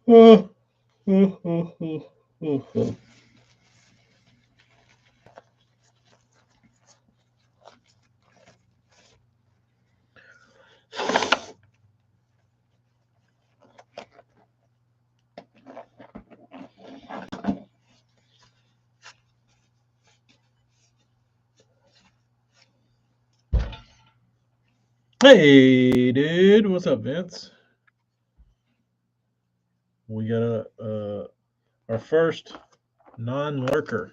Oh, oh, oh, oh, oh, oh. Hey, dude, what's up, Vince? We got our first non-lurker.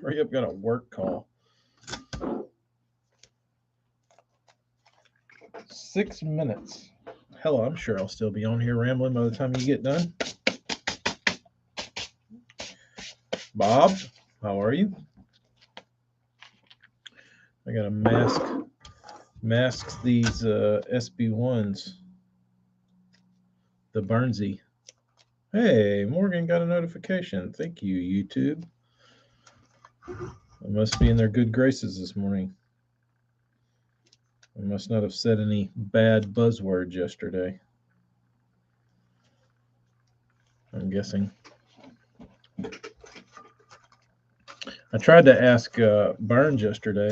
Hurry up, got a work call. 6 minutes. Hell, I'm sure I'll still be on here rambling by the time you get done. Bob, how are you? I gotta mask these SB1s. The Burnsy. Hey, Morgan got a notification. Thank you, YouTube. I must be in their good graces this morning. I must not have said any bad buzzwords yesterday. I'm guessing. I tried to ask Burns yesterday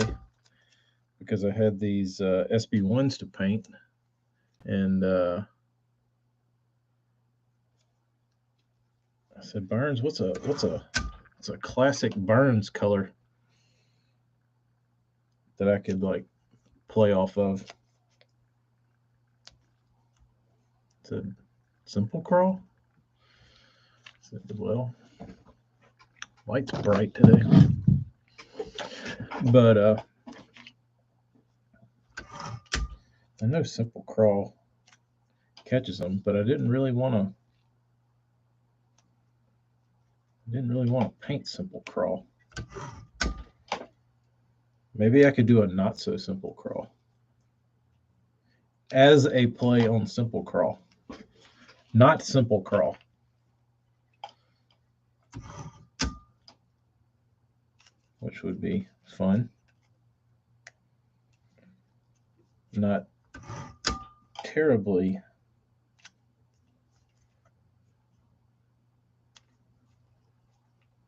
because I had these SB1s to paint, and I said, Burns, what's a classic Burns color that I could like play off of? I said, Simple Crawl? I said, well, light's bright today. But I know Simple Crawl catches them, but I didn't really want to paint Simple Crawl. Maybe I could do a not so Simple Crawl as a play on Simple Crawl, not Simple Crawl. Which would be fun. Not terribly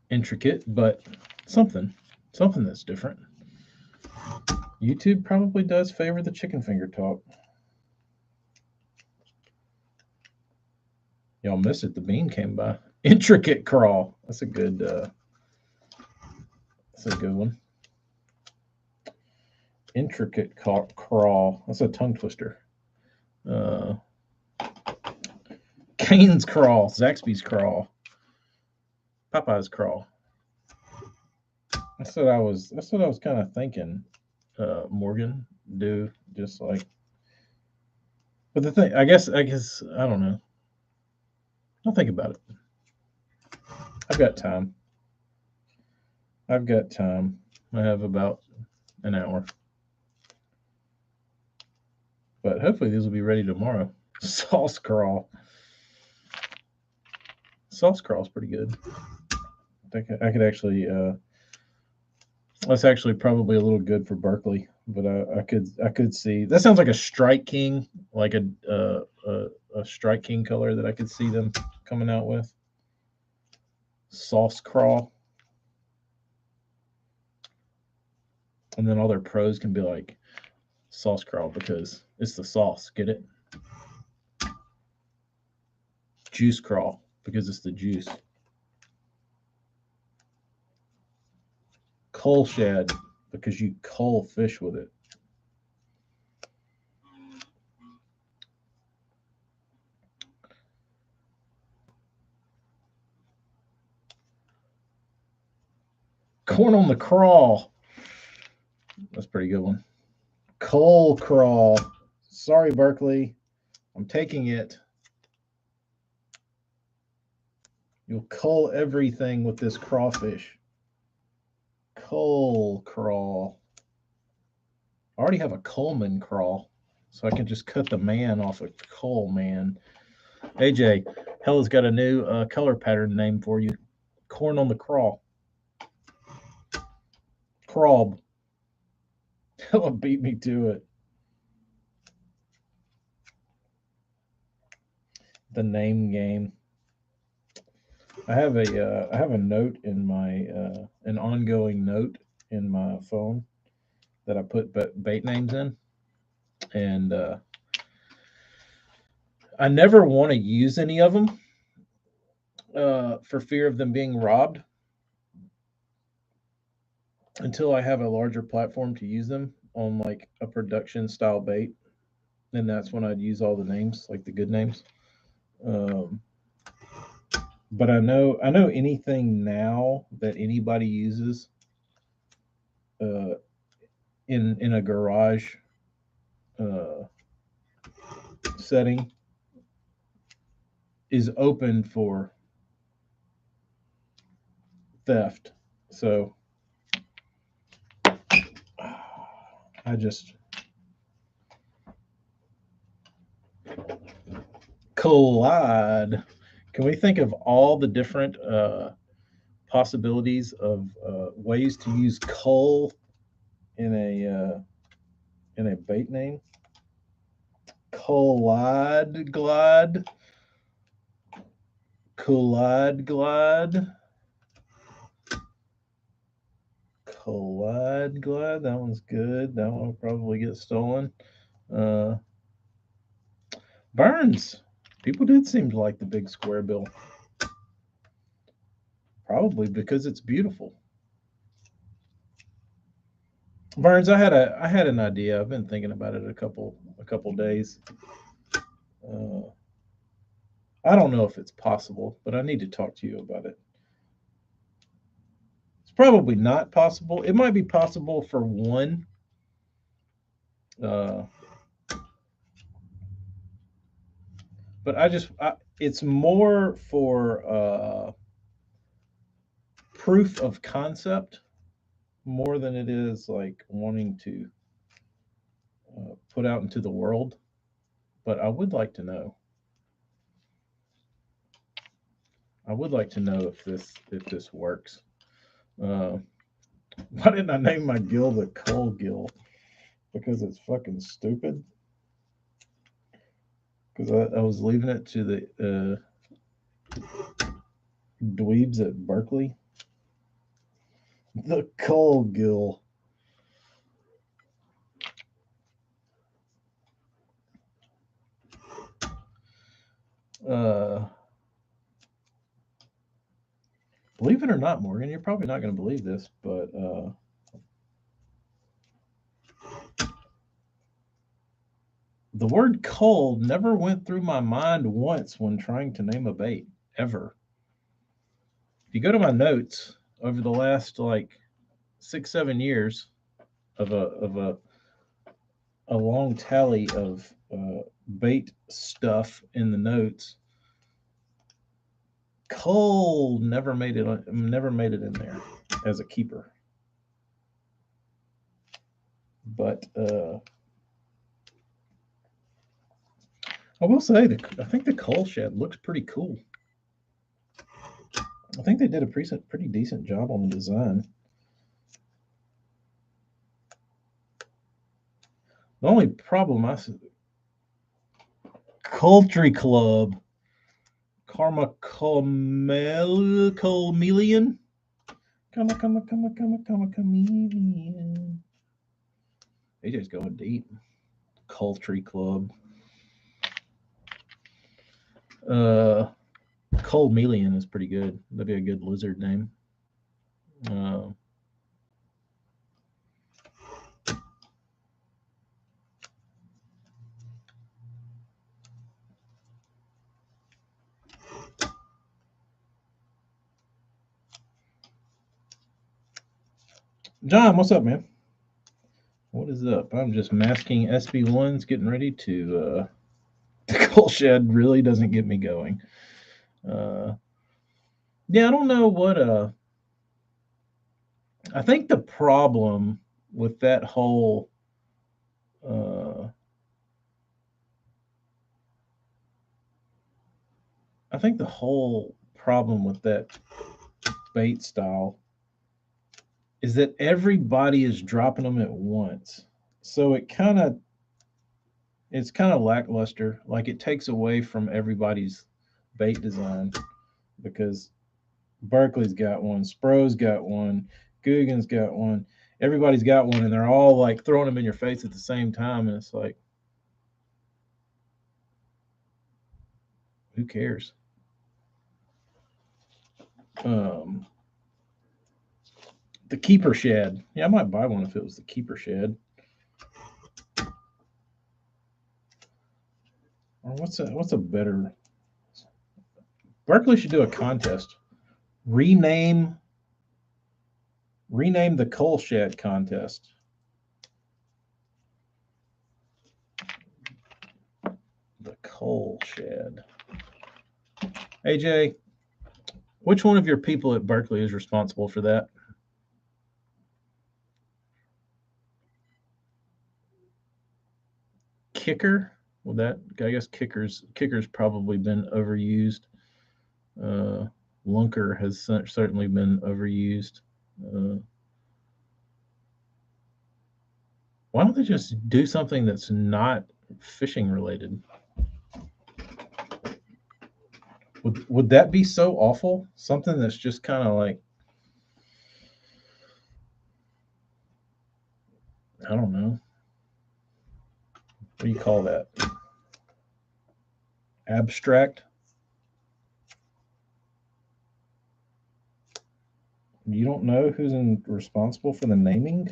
intricate, but something that's different. YouTube probably does favor the chicken finger talk. Y'all missed it. The bean came by. Intricate crawl. That's a good one. Intricate crawl. That's a tongue twister. Kane's crawl. Zaxby's crawl. Popeye's crawl. That's what I was kind of thinking. Morgan do just like. But the thing, I guess I don't know. I'll think about it. I've got time. I have about an hour. But hopefully these will be ready tomorrow. Sauce crawl. Sauce crawl is pretty good. I think I could actually. That's actually probably a little good for Berkeley, but I could see that sounds like a Strike King, like a Strike King color that I could see them coming out with. Sauce crawl, and then all their pros can be like sauce crawl because it's the sauce. Get it? Juice crawl because it's the juice. Coal shad because you cull fish with it. Corn on the crawl. That's a pretty good one. Coal crawl. Sorry, Berkeley. I'm taking it. You'll cull everything with this crawfish. Coal crawl. I already have a Coleman crawl, so I can just cut the man off of Coleman. AJ, Hella's got a new color pattern name for you. Corn on the crawl. Crawl. Hella beat me to it. the name game. I have a note in my an ongoing note in my phone that I put bait names in, and I never want to use any of them for fear of them being robbed until I have a larger platform to use them on, like a production style bait, and that's when I'd use all the names, like the good names. Um, but I know anything now that anybody uses uh, in a garage uh, setting is open for theft. So I just collide. Can we think of all the different possibilities of ways to use coal in a bait name? Collide glide, collide glide, collide glide. That one's good. That one will probably get stolen. Uh, Burns. People did seem to like the big square bill, probably because it's beautiful. Burns, I had an idea. I've been thinking about it a couple days. Uh, I don't know if it's possible, but I need to talk to you about it. It's probably not possible. It might be possible for one. Uh, but it's more for proof of concept more than it is like wanting to put out into the world. But I would like to know. I would like to know if this works. Uh, why didn't I name my gill the Coal Gill? Because it's fucking stupid. Because I was leaving it to the dweebs at Berkeley. The Coal Gill. Uh, Believe it or not, Morgan, you're probably not going to believe this, but the word cold never went through my mind once when trying to name a bait, ever. If you go to my notes over the last like 6, 7 years of a long tally of bait stuff in the notes, coal never made it in there as a keeper. But I will say I think the coal shed looks pretty cool. I think they did a pretty decent job on the design. The only problem I see, Poultry Club, Karma Chameleon, Chameleon. AJ's going deep. Poultry Club. Chameleon is pretty good. That'd be a good lizard name. Uh, John, what's up, man? What is up? I'm just masking SB1s, getting ready to. The coal shed really doesn't get me going. Yeah, I don't know what. I think the problem with that whole. Uh, I think the whole problem with that bait style is that everybody is dropping them at once. So it kind of It's kind of lackluster. Like it takes away from everybody's bait design because Berkeley's got one, Spro's got one, Guggen's got one. Everybody's got one, and they're all like throwing them in your face at the same time, and it's like, who cares? Um, the keeper shad. Yeah, I might buy one if it was the keeper shad. Or what's a better? Berkeley should do a contest. Rename the coal shed contest. The coal shed. AJ, which one of your people at Berkeley is responsible for that? Kicker? Well, that I guess kicker's probably been overused. Lunker has certainly been overused. Why don't they just do something that's not fishing related? Would that be so awful? Something that's just kind of like, I don't know. What do you call that? Abstract? You don't know who's responsible for the naming?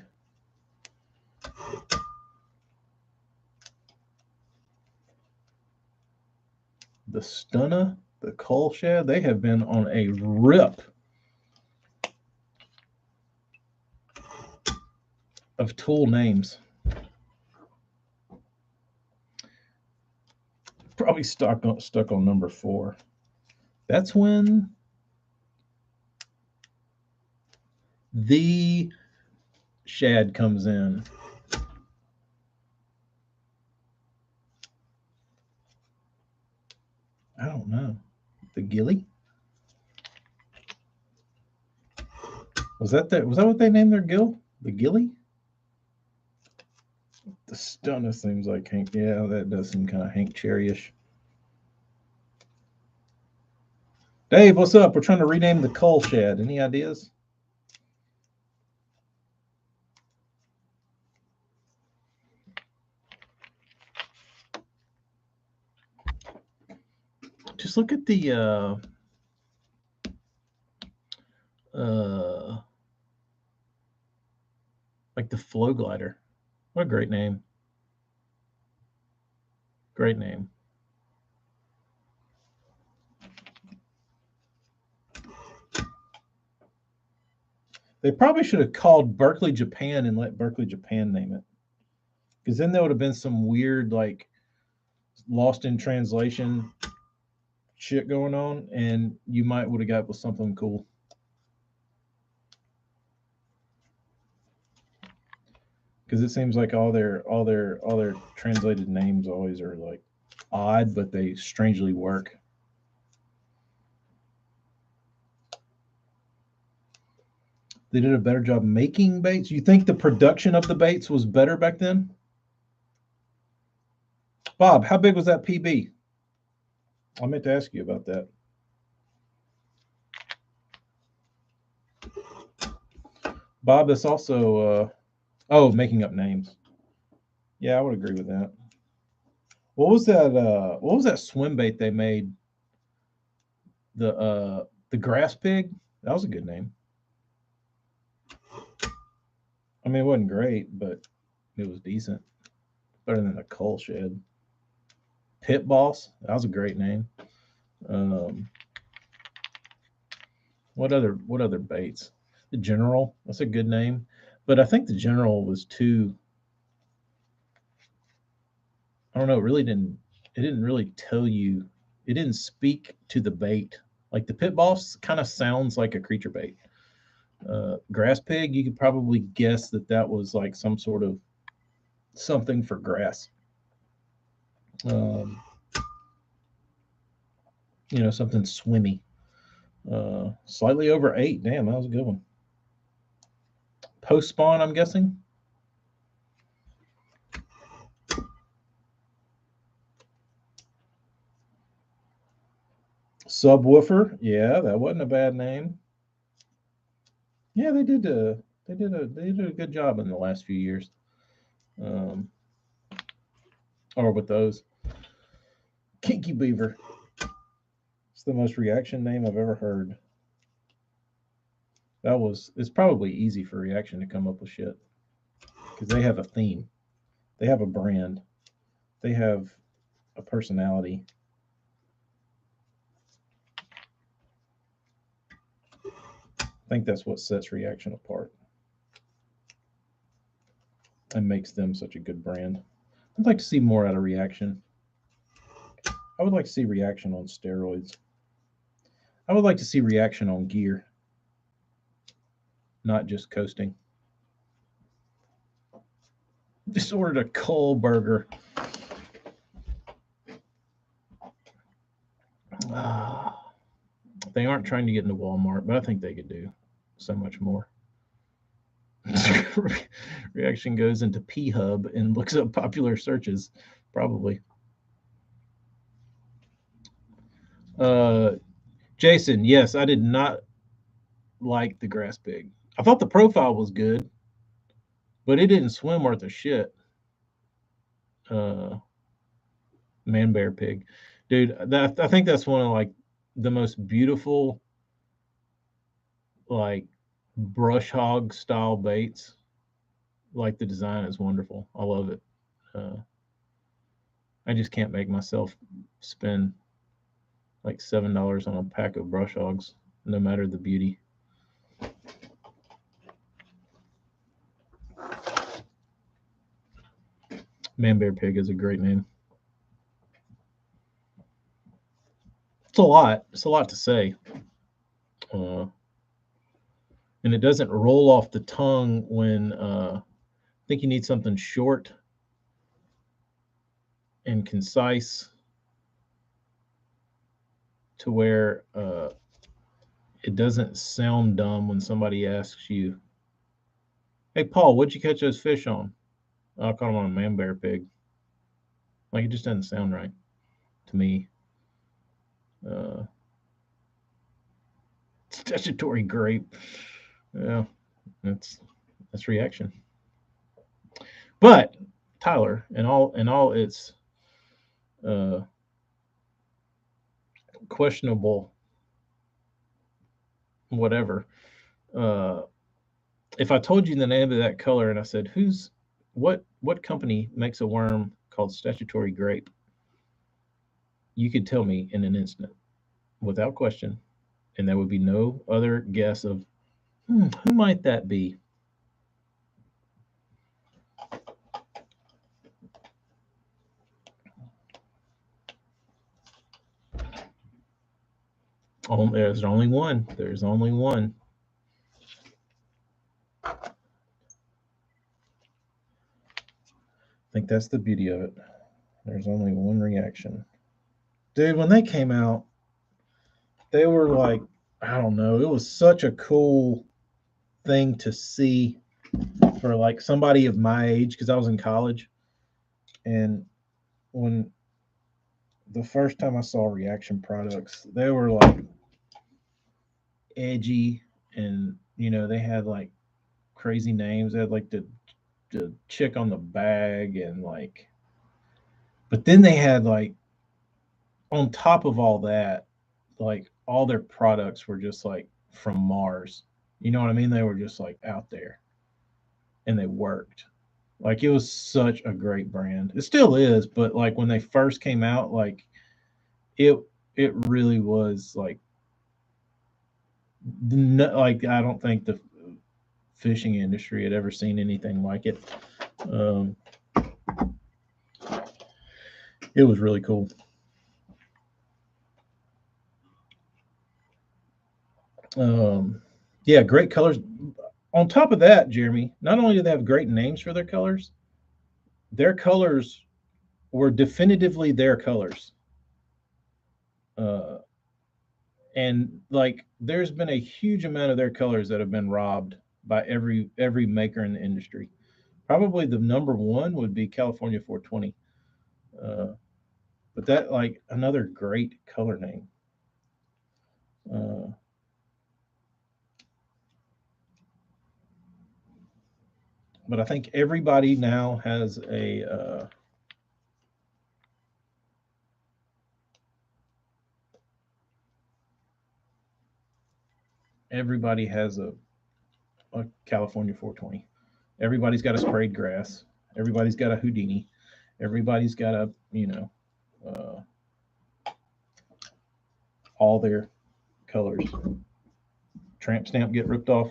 The Stunna, the Coal Shed, they have been on a rip of tool names. Probably stuck on number 4. That's when the shad comes in. I don't know. The gilly? Was that what they named their gill? The gilly? The Stunna seems like Hank. Yeah, that does seem kind of Hank Cherry-ish. Dave, what's up? We're trying to rename the coal shed. Any ideas? Just look at the like the flow glider. What a great name. Great name. They probably should have called Berkeley Japan and let Berkeley Japan name it. Because then there would have been some weird, like, lost in translation shit going on, and you might would have got with something cool. Because it seems like all their translated names always are like odd, but they strangely work. They did a better job making baits. You think the production of the baits was better back then? Bob, how big was that PB? I meant to ask you about that. Bob, that's also making up names. Yeah, I would agree with that. What was that swim bait they made? The grass pig? That was a good name. I mean, it wasn't great, but it was decent. Better than the coal shed. Pit Boss, that was a great name. What other baits? The General, that's a good name. But I think the General was too, I don't know, it didn't really tell you, it didn't speak to the bait. Like the Pit Boss kind of sounds like a creature bait. Grass pig, you could probably guess that was like some sort of something for grass. Something swimmy. Slightly over 8. Damn, that was a good one. Post spawn, I'm guessing. Subwoofer, yeah, that wasn't a bad name. Yeah, they did a good job in the last few years, um, or with those. Kinky Beaver. It's the most reaction name I've ever heard. It's probably easy for reaction to come up with shit because they have a theme, they have a brand, they have a personality. I think that's what sets reaction apart and makes them such a good brand. I'd like to see more out of reaction. I would like to see reaction on steroids. I would like to see reaction on gear, not just coasting. Just ordered a coal burger. Ah, they aren't trying to get into Walmart, but I think they could do so much more. Reaction goes into P Hub and looks up popular searches, probably. Uh, Jason, yes, I did not like the grass pig. I thought the profile was good, but it didn't swim worth a shit. Uh, Man bear pig, dude. I think that's one of like the most beautiful like brush hog style baits. Like the design is wonderful. I love it. Uh, I just can't make myself spend like $7 on a pack of brush hogs, no matter the beauty. Man bear pig is a great name. It's a lot. It's a lot to say, uh, and it doesn't roll off the tongue when I think you need something short and concise to where it doesn't sound dumb when somebody asks you, "Hey, Paul, what'd you catch those fish on?" "Oh, I caught them on a man bear pig." Like it just doesn't sound right to me. Uh, Statutory grape. Yeah, that's that's reaction. But Tyler, in all its uh, questionable whatever, uh, if I told you the name of that color and I said, "Who's what company makes a worm called statutory grape?" you could tell me in an instant, without question, and there would be no other guess of who might that be. Oh, there's only one. There's only one. I think that's the beauty of it. There's only one reaction. Dude, when they came out, they were like, I don't know, it was such a cool thing to see for like somebody of my age because I was in college. And when the first time I saw reaction products, they were like edgy and they had like crazy names. They had like the chick on the bag and like but then they had like on top of all that, like all their products were just like from Mars. You know what I mean? They were just like out there and they worked. Like it was such a great brand. It still is, but like when they first came out, like it it really was like like I don't think the fishing industry had ever seen anything like it. Um, it was really cool. Um, yeah, great colors. On top of that, Jeremy, not only do they have great names for their colors were definitively their colors. Uh, and like there's been a huge amount of their colors that have been robbed by every maker in the industry. Probably the number one would be California 420. Uh, but that like another great color name. but I think everybody now has a everybody has a California 420. Everybody's got a sprayed grass. Everybody's got a Houdini. Everybody's got a, uh, all their colors. Tramp stamp get ripped off.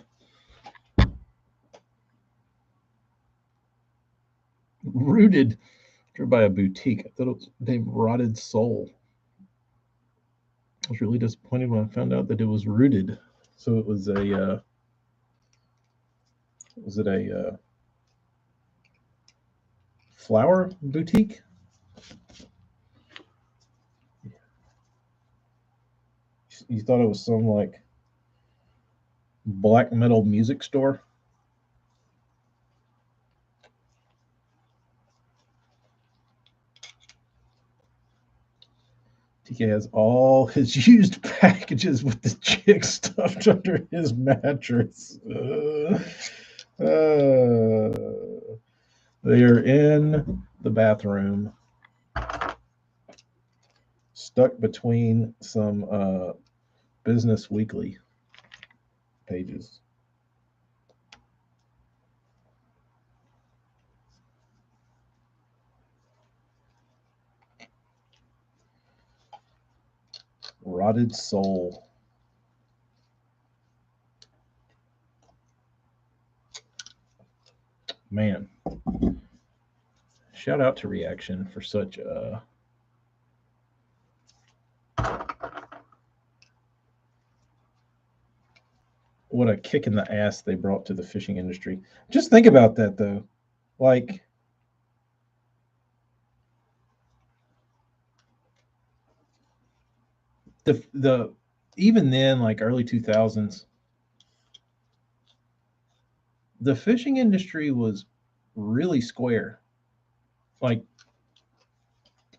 Rooted, driven by a boutique. I thought it was named Rotted Soul. I was really disappointed when I found out that it was rooted. So it was a, was it a flower boutique? You thought it was some like black metal music store? TK has all his used packages with the chick stuffed under his mattress. They are in the bathroom, stuck between some Business Weekly pages. Rotted Soul. Man. Shout out to Reaction for such what a kick in the ass they brought to the fishing industry. Just think about that though. Like the even then, like early 2000s, the fishing industry was really square. Like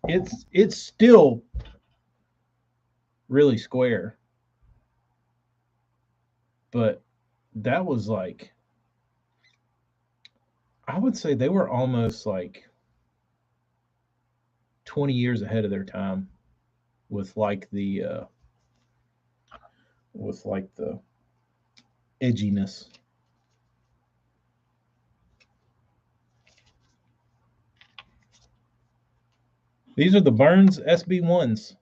it's still really square, but that was like, I would say they were almost like 20 years ahead of their time with like the edginess. These are the Burns SB1s.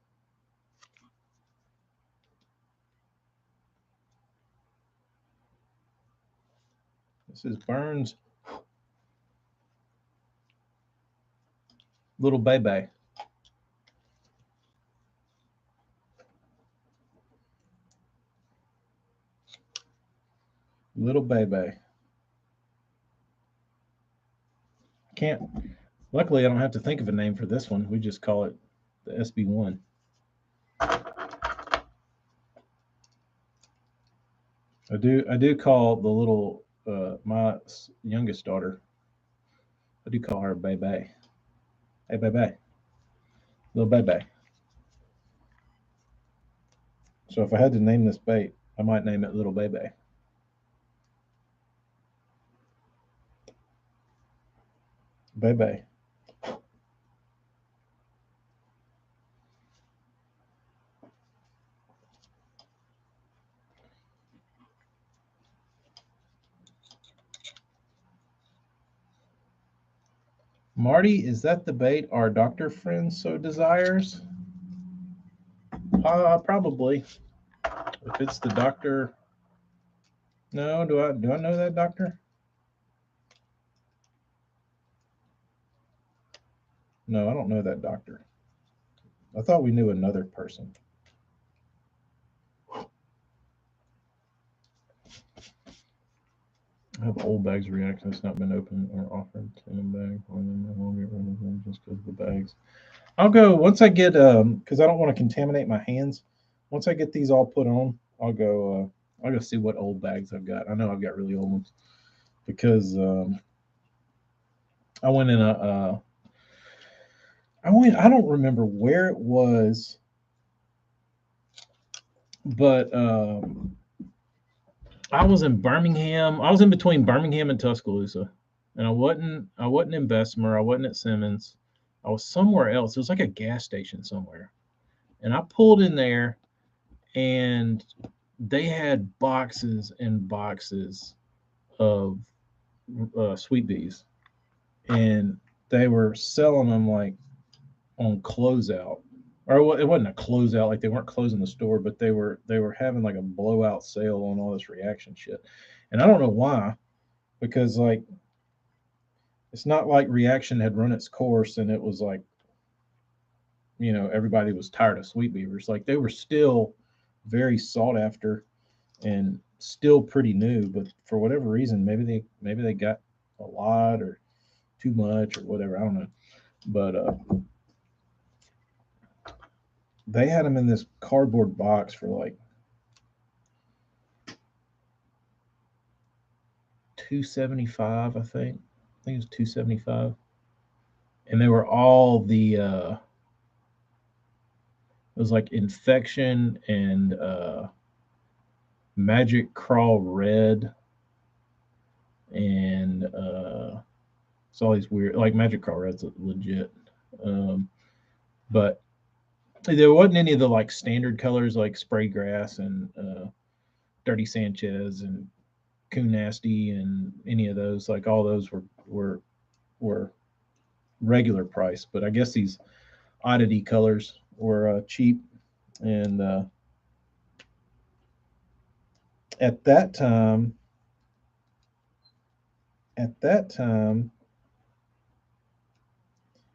This is Burns Little Baby. Little Baby. Can't. Luckily, I don't have to think of a name for this one. We just call it the SB1. I do call the little my youngest daughter. I do call her Baby. Hey, Baby. Little Baby. So if I had to name this bait, I might name it Little Baby. Baby. Marty, is that the bait our doctor friend so desires? Probably. If it's the doctor. No, do I know that doctor? No, I don't know that doctor. I thought we knew another person. I have old bags reaction that's not been opened or offered in a bag for them. I won't get rid of them just because of the bags. I'll go once I get because I don't want to contaminate my hands. Once I get these all put on, I'll go see what old bags I've got. I know I've got really old ones because I went in a I don't remember where it was, but I was in Birmingham. I was in between Birmingham and Tuscaloosa, and I wasn't in Bessemer, I wasn't at Simmons, I was somewhere else. It was like a gas station somewhere, and I pulled in there, and they had boxes and boxes of sweet bees, and they were selling them like on closeout, or it wasn't a closeout, like they weren't closing the store, but they were having like a blowout sale on all this reaction shit, and I don't know why, because like it's not like reaction had run its course and it was like, everybody was tired of sweet beavers. Like they were still very sought after and still pretty new, but for whatever reason, maybe they got a lot or too much or whatever. I don't know, but they had them in this cardboard box for like 275, I think. I think it was 275, and they were all the it was like infection and magic crawl red and it's all these weird, like magic crawl red's legit, um, but there wasn't any of the like standard colors like spray grass and dirty Sanchez and coon nasty and any of those. Like all those were regular price, but I guess these oddity colors were cheap. And at that time, at that time,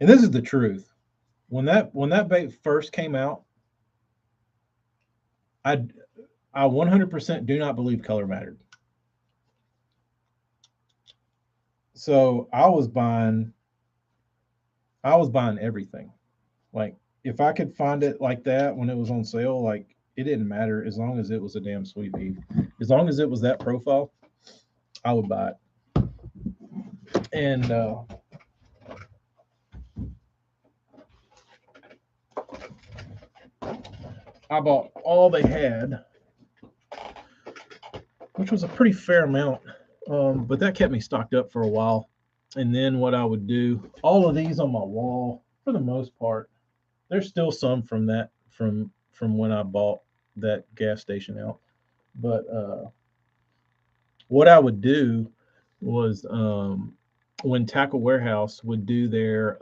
and this is the truth. When that bait first came out, I I 100% do not believe color mattered. So I was buying everything. Like if I could find it like that when it was on sale, like it didn't matter as long as it was a damn sweet beef. As long as it was that profile, I would buy it. And I bought all they had, which was a pretty fair amount. But that kept me stocked up for a while. And then what I would do, all of these on my wall, for the most part, there's still some from that from when I bought that gas station out. But what I would do was when Tackle Warehouse would do their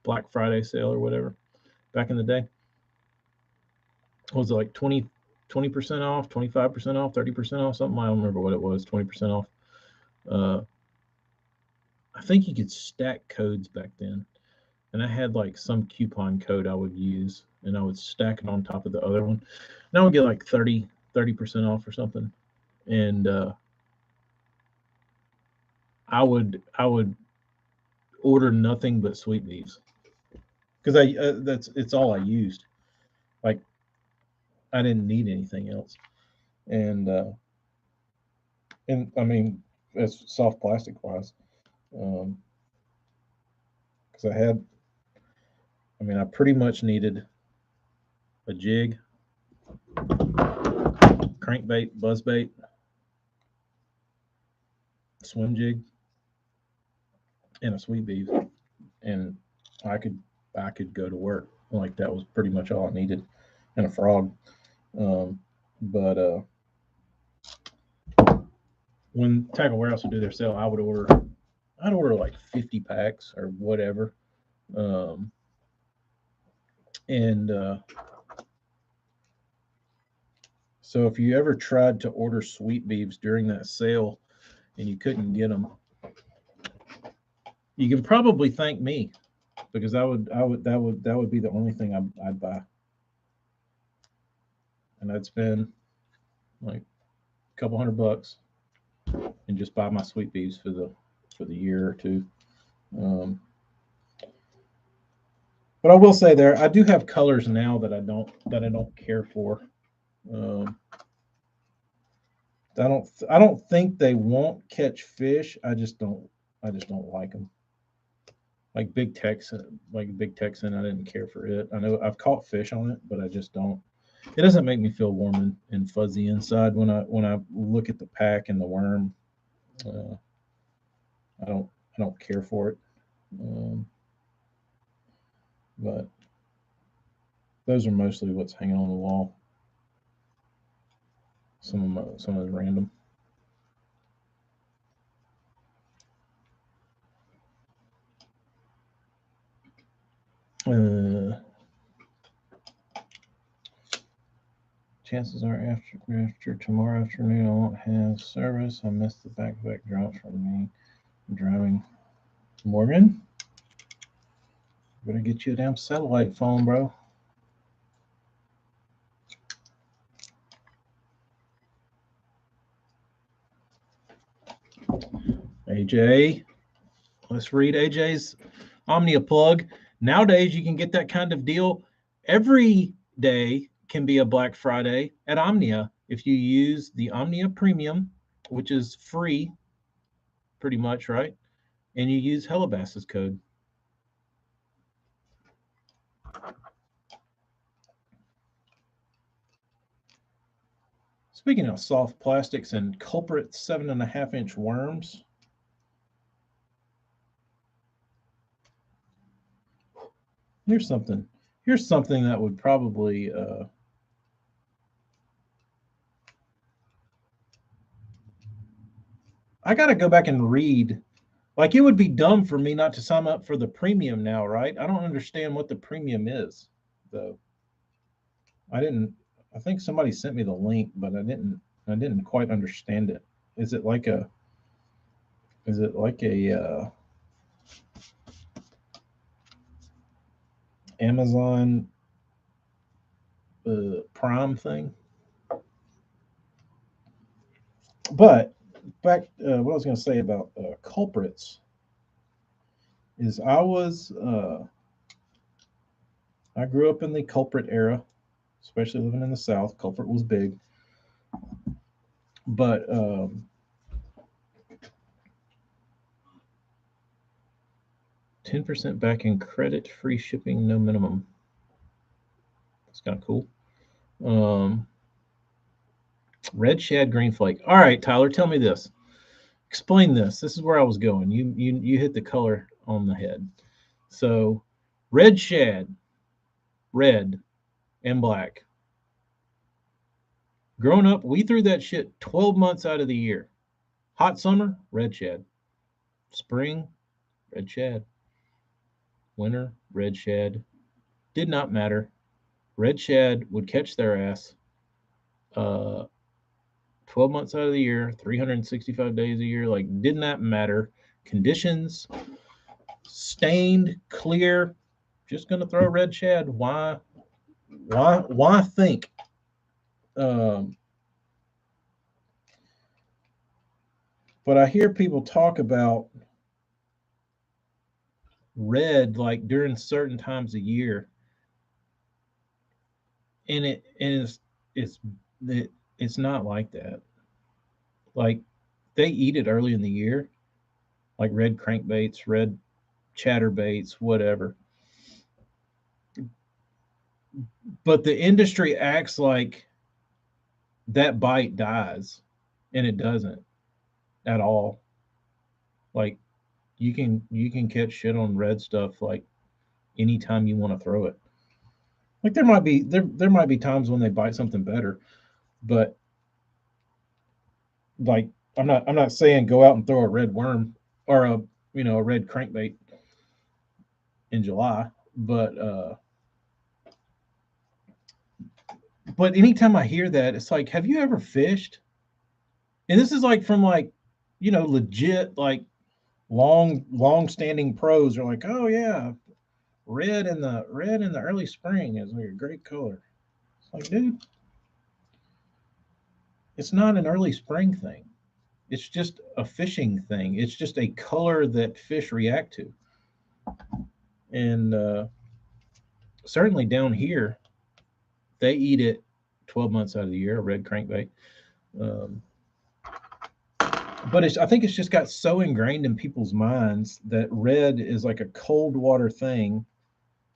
Black Friday sale or whatever back in the day, was it like 20% off, 25% off, 30% off, something? I don't remember what it was. 20% off. Uh, I think you could stack codes back then, and I had like some coupon code I would use, and I would stack it on top of the other one, and I would get like 30% off or something. And I would order nothing but sweet bees because I that's it's all I used. Like I didn't need anything else, and I mean, as soft plastic wise, because I had, I mean, I pretty much needed a jig, crankbait, buzzbait, swim jig, and a sweet beef, and I could I could go to work. Like that was pretty much all I needed, and a frog. But when Tackle Warehouse would do their sale, I'd order like 50 packs or whatever. Um, and so if you ever tried to order sweet beeves during that sale and you couldn't get them, you can probably thank me because that would be the only thing I'd buy, and I'd spend like a couple $100 and just buy my sweet beeves for the year or two. Um, but I will say there, I do have colors now that I don't care for. Um, I don't think they won't catch fish. I just don't like them. Like Big Texan, I didn't care for it. I know I've caught fish on it, but I just don't. It doesn't make me feel warm and fuzzy inside when I look at the pack and the worm. Uh, I don't care for it. But those are mostly what's hanging on the wall. Some of the random. Chances are after tomorrow afternoon I won't have service. I missed the back-to-back drops from me driving. Morgan, better get you a damn satellite phone, bro. AJ, let's read AJ's Omnia plug. Nowadays, you can get that kind of deal. Every day can be a Black Friday at Omnia if you use the Omnia Premium, which is free, pretty much, right? And you use Hellabass's code. Speaking of soft plastics and culprit 7.5-inch worms, here's something. Here's something that would probably I got to go back and read. Like, it would be dumb for me not to sign up for the premium now, right? I don't understand what the premium is, though. I didn't. I think somebody sent me the link, but I didn't quite understand it. Is it like a? Is it like a Amazon Prime thing? But back, what I was going to say about culprits is I grew up in the culprit era, especially living in the South. Culprit was big, but 10% back in credit, free shipping, no minimum. That's kind of cool. Red shad, green flake. All right, Tyler, tell me this. Explain this. This is where I was going. You hit the color on the head. So, red shad, red and black. Growing up, we threw that shit 12 months out of the year. Hot summer, red shad. Spring, red shad. Winter, red shad. Did not matter. Red shad would catch their ass 12 months out of the year, 365 days a year. Like, did not matter. Conditions, stained, clear. Just gonna throw red shad. Why think? But I hear people talk about red like during certain times of year, and it's not like that. Like, they eat it early in the year, like red crankbaits, red chatterbaits, whatever. But the industry acts like that bite dies, and it doesn't at all. Like, you can catch shit on red stuff like anytime you want to throw it. Like, there might be times when they bite something better, but like, I'm not saying go out and throw a red worm or a red crankbait in July, but anytime I hear that, it's like, have you ever fished? And this is like from like, legit, like, long standing pros are like, oh yeah, red in the early spring is like a great color. It's like, dude, it's not an early spring thing. It's just a fishing thing. It's just a color that fish react to. And certainly down here, they eat it 12 months out of the year, a red crankbait. Um, but I think it's just got so ingrained in people's minds that red is like a cold water thing,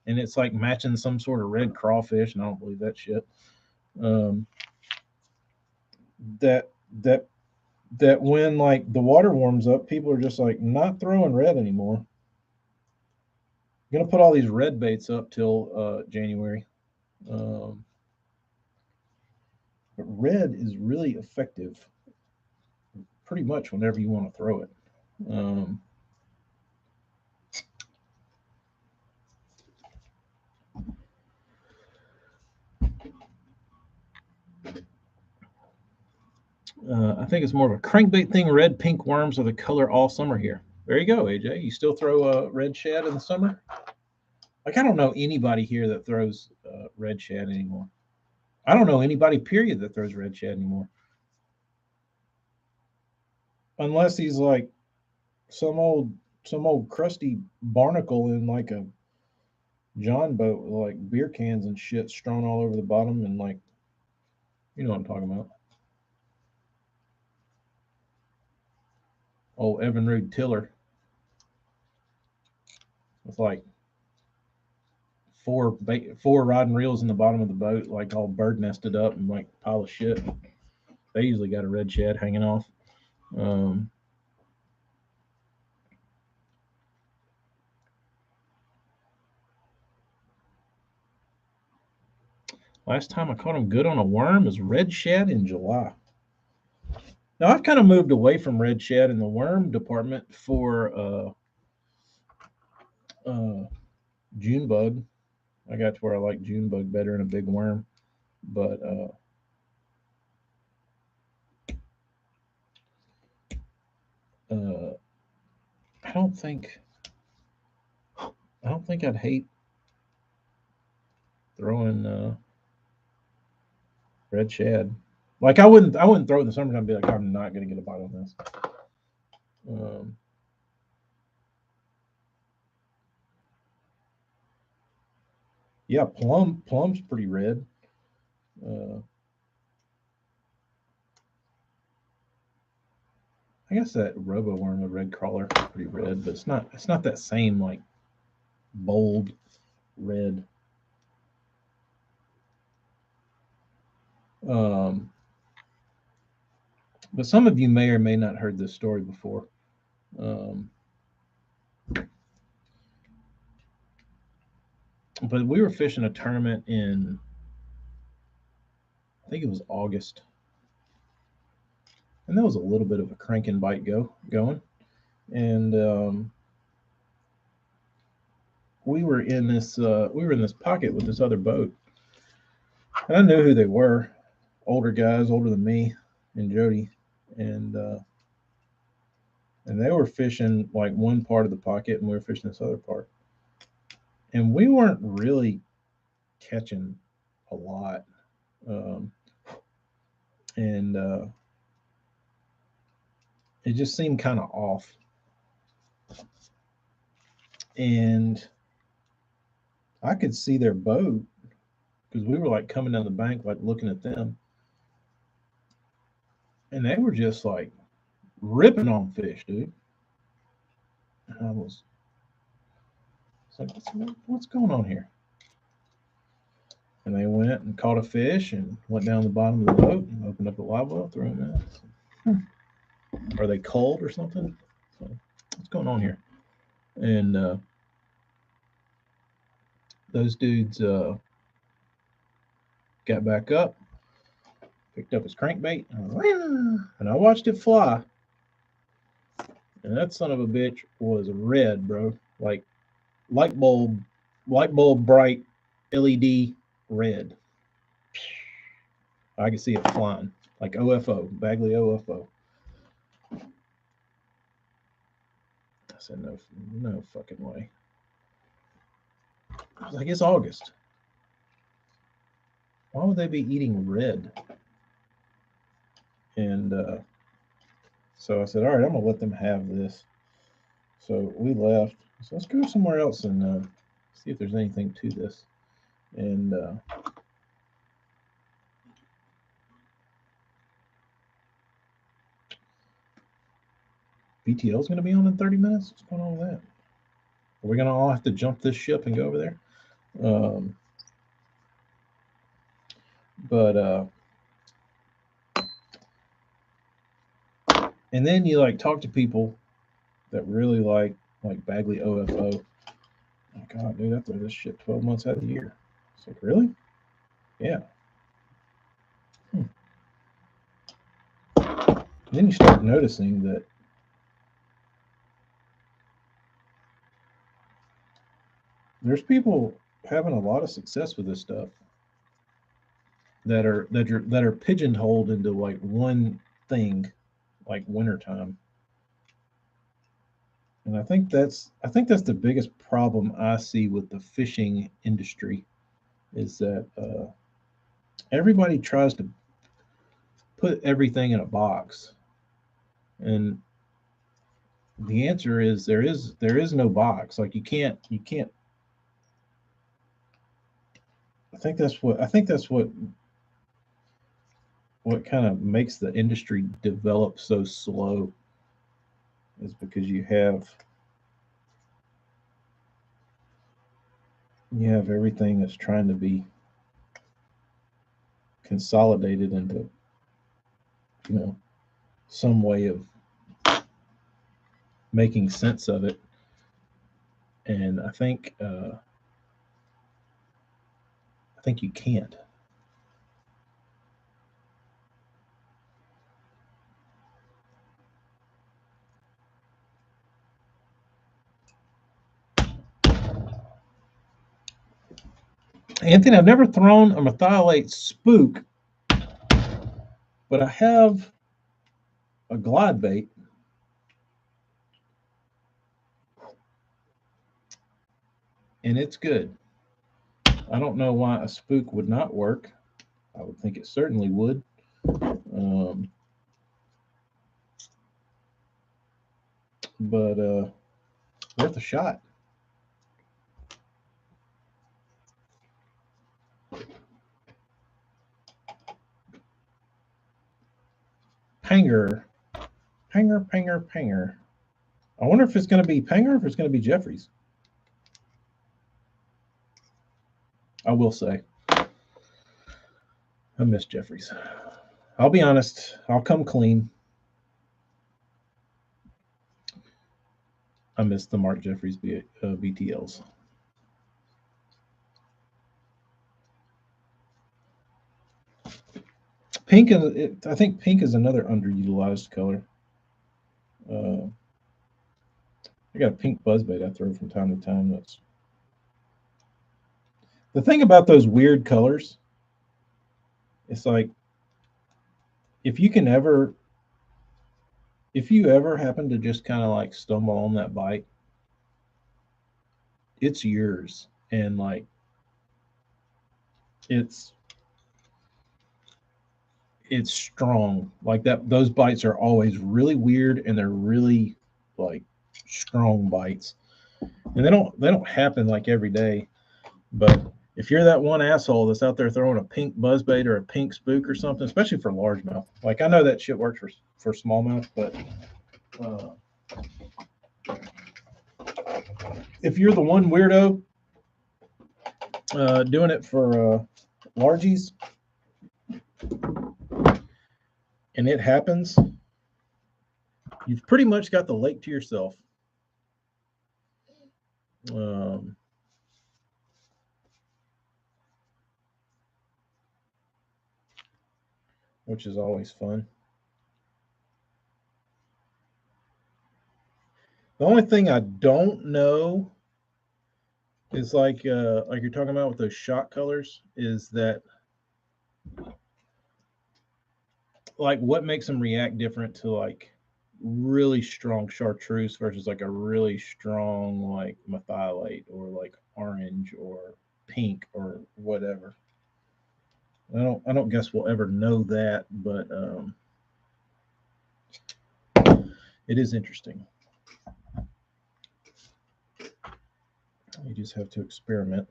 and it's like matching some sort of red crawfish, and I don't believe that shit. Um, that that when like the water warms up, people are just like not throwing red anymore. I'm gonna put all these red baits up till January. Um, but red is really effective pretty much whenever you want to throw it. Um, I think it's more of a crankbait thing. Red, pink worms are the color all summer here. There you go, AJ. You still throw red shad in the summer? Like, I don't know anybody here that throws red shad anymore. I don't know anybody, period, that throws red shad anymore. Unless he's like some old crusty barnacle in like a John boat with like beer cans and shit strewn all over the bottom and like, you know what I'm talking about. Old Evan Rude Tiller with like four rod and reels in the bottom of the boat, like all bird nested up and like pile of shit. They usually got a red shad hanging off. Um, Last time I caught him good on a worm was red shad in July. Now I've kind of moved away from red shad in the worm department for June bug. I got to where I like June bug better than a big worm, but I don't think I'd hate throwing red shad. Like I wouldn't throw it in the summertime and be like, I'm not gonna get a bite on this. Um, yeah, plum's pretty red. Uh, I guess that robo worm, the red crawler, is pretty red, but it's not that same like bold red. Um, but some of you may or may not heard this story before. Um, but we were fishing a tournament in, I think it was August, and there was a little bit of a crank and bite going, and we were in this pocket with this other boat, and I knew who they were, older guys, older than me, and Jody, and they were fishing like one part of the pocket, and we were fishing this other part, and we weren't really catching a lot, um, and it just seemed kind of off, and I could see their boat because we were like coming down the bank, like looking at them, and they were just like ripping on fish, dude. And I was like, what's going on here? And they went and caught a fish and went down the bottom of the boat and opened up a live well, threw them in. Are they cold or something? So, what's going on here? And those dudes got back up, picked up his crankbait, and I watched it fly. And that son of a bitch was red, bro. Like light bulb bright LED red. I could see it flying like OFO, Bagley OFO. I said, no fucking way. I was like, it's August. Why would they be eating red? And so I said, all right, I'm gonna let them have this. So we left. So let's go somewhere else and see if there's anything to this. And BTL is going to be on in 30 minutes. What's going on with that? Are we going to all have to jump this ship and go over there? But And then you like talk to people that really like Bagley OFO. Oh God, dude, I throw this shit 12 months out of the year. It's like, really? Yeah. Then you start noticing that there's people having a lot of success with this stuff that are pigeonholed into like one thing, like wintertime. And I think that's the biggest problem I see with the fishing industry is that everybody tries to put everything in a box, and the answer is there is no box. Like you can't. I think that's what kind of makes the industry develop so slow is because you have everything that's trying to be consolidated into you know some way of making sense of it, and I think you can't. Anthony, I've never thrown a methylate spook, but I have a glide bait, and it's good. I don't know why a spook would not work. I would think it certainly would. Um, but worth a shot. Panger, panger. I wonder if it's going to be Panger or if it's going to be Jeffries. I will say, I miss Jeffries. I'll be honest. I'll come clean. I miss the Mark Jeffries BTLs. Pink I think pink is another underutilized color. Uh, I got a pink buzzbait I throw from time to time. That's the thing about those weird colors. It's like if you can ever, if you ever happen to just kind of like stumble on that bite, it's yours, and like it's it's strong. Like that, those bites are always really weird, and they're really like strong bites, and they don't happen like every day. But if you're that one asshole that's out there throwing a pink buzzbait or a pink spook or something, especially for largemouth, like I know that shit works for smallmouth, but uh, if you're the one weirdo doing it for largies and it happens, you've pretty much got the lake to yourself. Um, which is always fun. The only thing I don't know is like you're talking about with those shot colors is that like what makes them react different to like really strong chartreuse versus like a really strong like methylate or like orange or pink or whatever. I don't guess we'll ever know that, but it is interesting. You just have to experiment.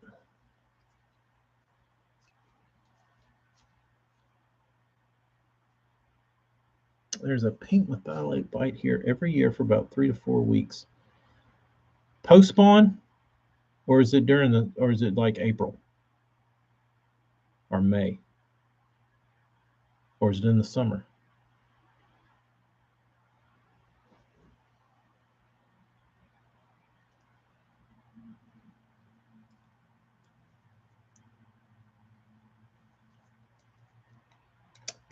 There's a pink methylate bite here every year for about 3 to 4 weeks. Post spawn, or is it or is it like April or May, or is it in the summer?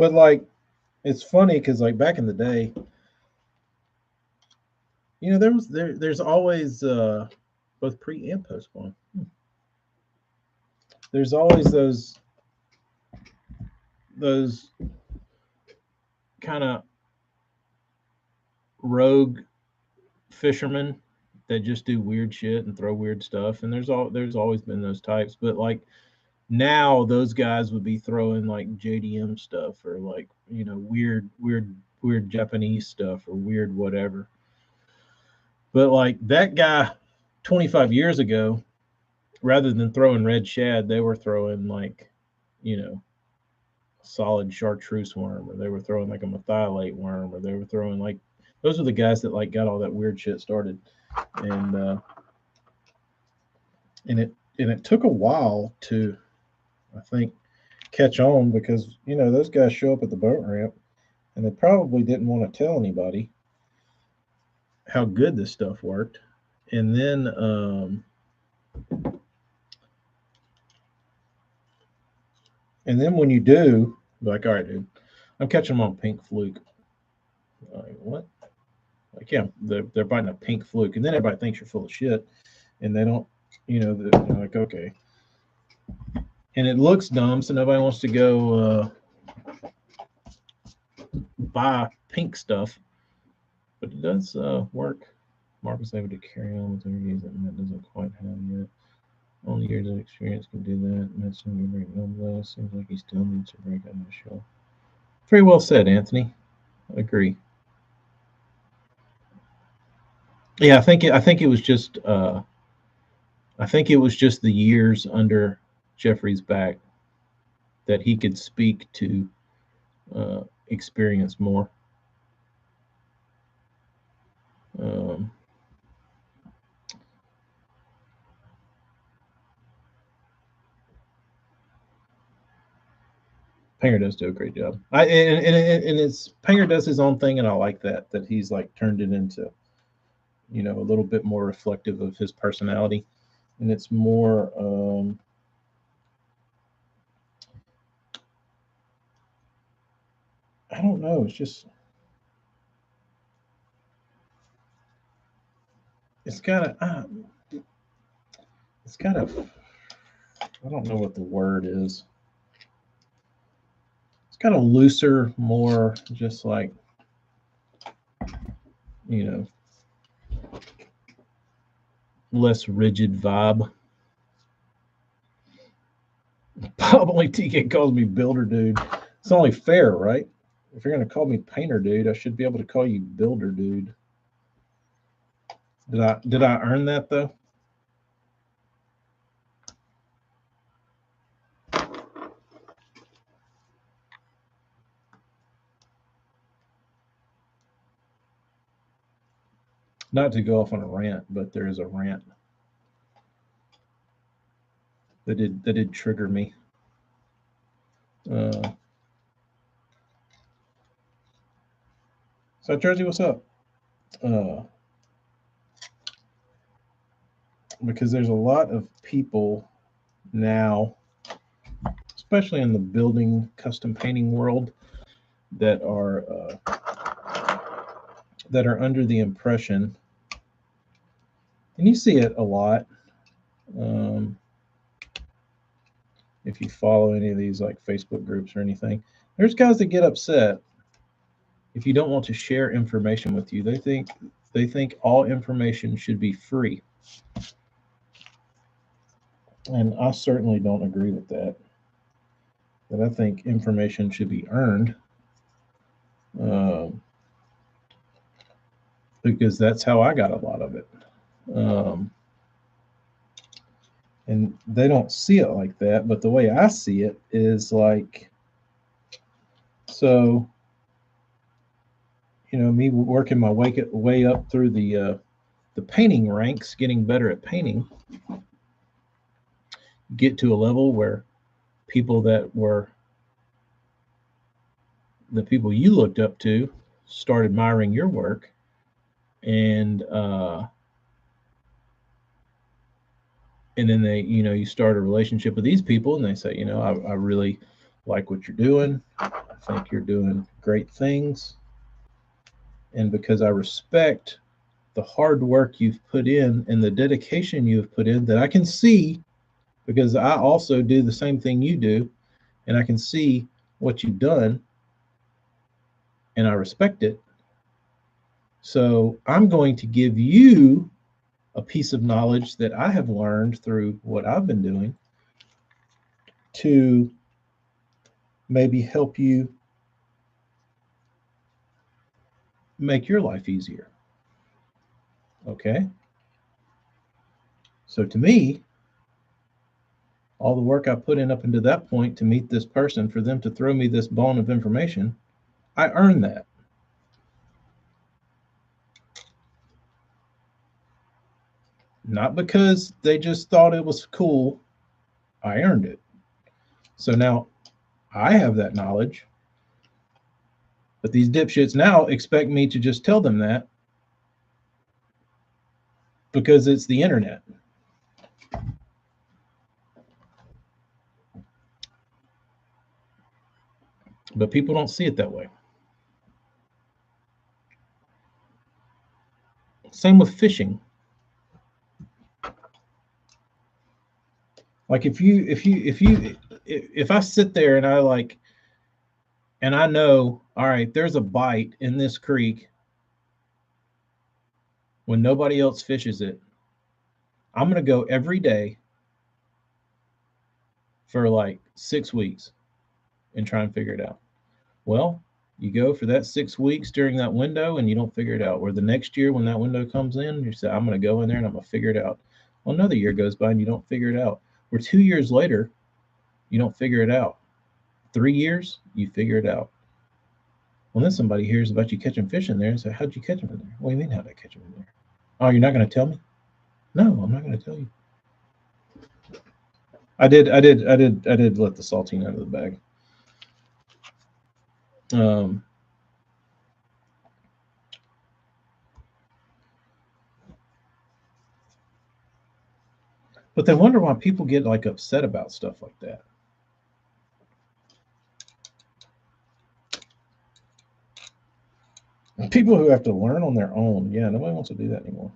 But like, it's funny because like back in the day, there's always both pre and post spawn. There's always those kind of rogue fishermen that just do weird shit and throw weird stuff, and there's always been those types. But like now, those guys would be throwing like JDM stuff or like weird Japanese stuff or weird whatever. But like that guy 25 years ago, rather than throwing red shad, they were throwing like, you know, solid chartreuse worm, or they were throwing like a methylate worm, or they were throwing like those are the guys that like got all that weird shit started. And it took a while to, I think, catch on because those guys show up at the boat ramp and they probably didn't want to tell anybody how good this stuff worked. And then when you do, like, all right, dude, I'm catching them on pink fluke. Like, what? Like, yeah, they're biting a pink fluke, and then everybody thinks you're full of shit, and they don't, they're like, okay. And it looks dumb, so nobody wants to go buy pink stuff, but it does work. Mark was able to carry on with interviews that Matt doesn't quite have yet. Only years of experience can do that. Matt's going to be breaking on though. Seems like he still needs to break on the show. Very well said, Anthony. I agree. Yeah, I think it was just the years under Jeffrey's back that he could speak to experience more. Panger does do a great job. Panger does his own thing, and I like that he's like turned it into, a little bit more reflective of his personality, and it's more. I don't know. It's just. It's got a. It's got a. I don't know what the word is. It's got a looser, more just like, less rigid vibe. Probably TK calls me builder dude. It's only fair, right? If you're gonna call me painter dude, I should be able to call you builder dude. Did I earn that though? Not to go off on a rant, but there is a rant that did trigger me. South Jersey, what's up? Because there's a lot of people now, especially in the building custom painting world, that are under the impression, and you see it a lot. If you follow any of these like Facebook groups or anything, there's guys that get upset if you don't want to share information with you. They think all information should be free. And I certainly don't agree with that. But I think information should be earned, because that's how I got a lot of it. And they don't see it like that, but the way I see it is like, so, me working my way up through the painting ranks, getting better at painting, get to a level where people that were the people you looked up to start admiring your work, and then they, you start a relationship with these people, and they say, I really like what you're doing. think you're doing great things, and because I respect the hard work you've put in and the dedication you've put in that I can see, because I also do the same thing you do, and I can see what you've done, and I respect it. So I'm going to give you a piece of knowledge that I have learned through what I've been doing to maybe help you make your life easier. Okay? So to me, all the work I put in up until that point to meet this person, for them to throw me this bone of information, I earned that. Not because they just thought it was cool. I earned it. So now I have that knowledge, but these dipshits now expect me to just tell them that because it's the internet. But people don't see it that way. Same with fishing. Like if I sit there and I know, all right, there's a bite in this creek when nobody else fishes it, I'm going to go every day for like 6 weeks and try and figure it out. Well, you go for that 6 weeks during that window and you don't figure it out. Or the next year when that window comes in, you say, I'm going to go in there and I'm going to figure it out. Well, another year goes by and you don't figure it out. Or 2 years later, you don't figure it out. 3 years, you figure it out. Well, then somebody hears about you catching fish in there and say, how'd you catch them in there? What do you mean, how'd I catch them in there? Oh, you're not going to tell me? No, I'm not going to tell you. I did let the saltine out of the bag. But they wonder why people get like upset about stuff like that. People who have to learn on their own. Yeah, nobody wants to do that anymore.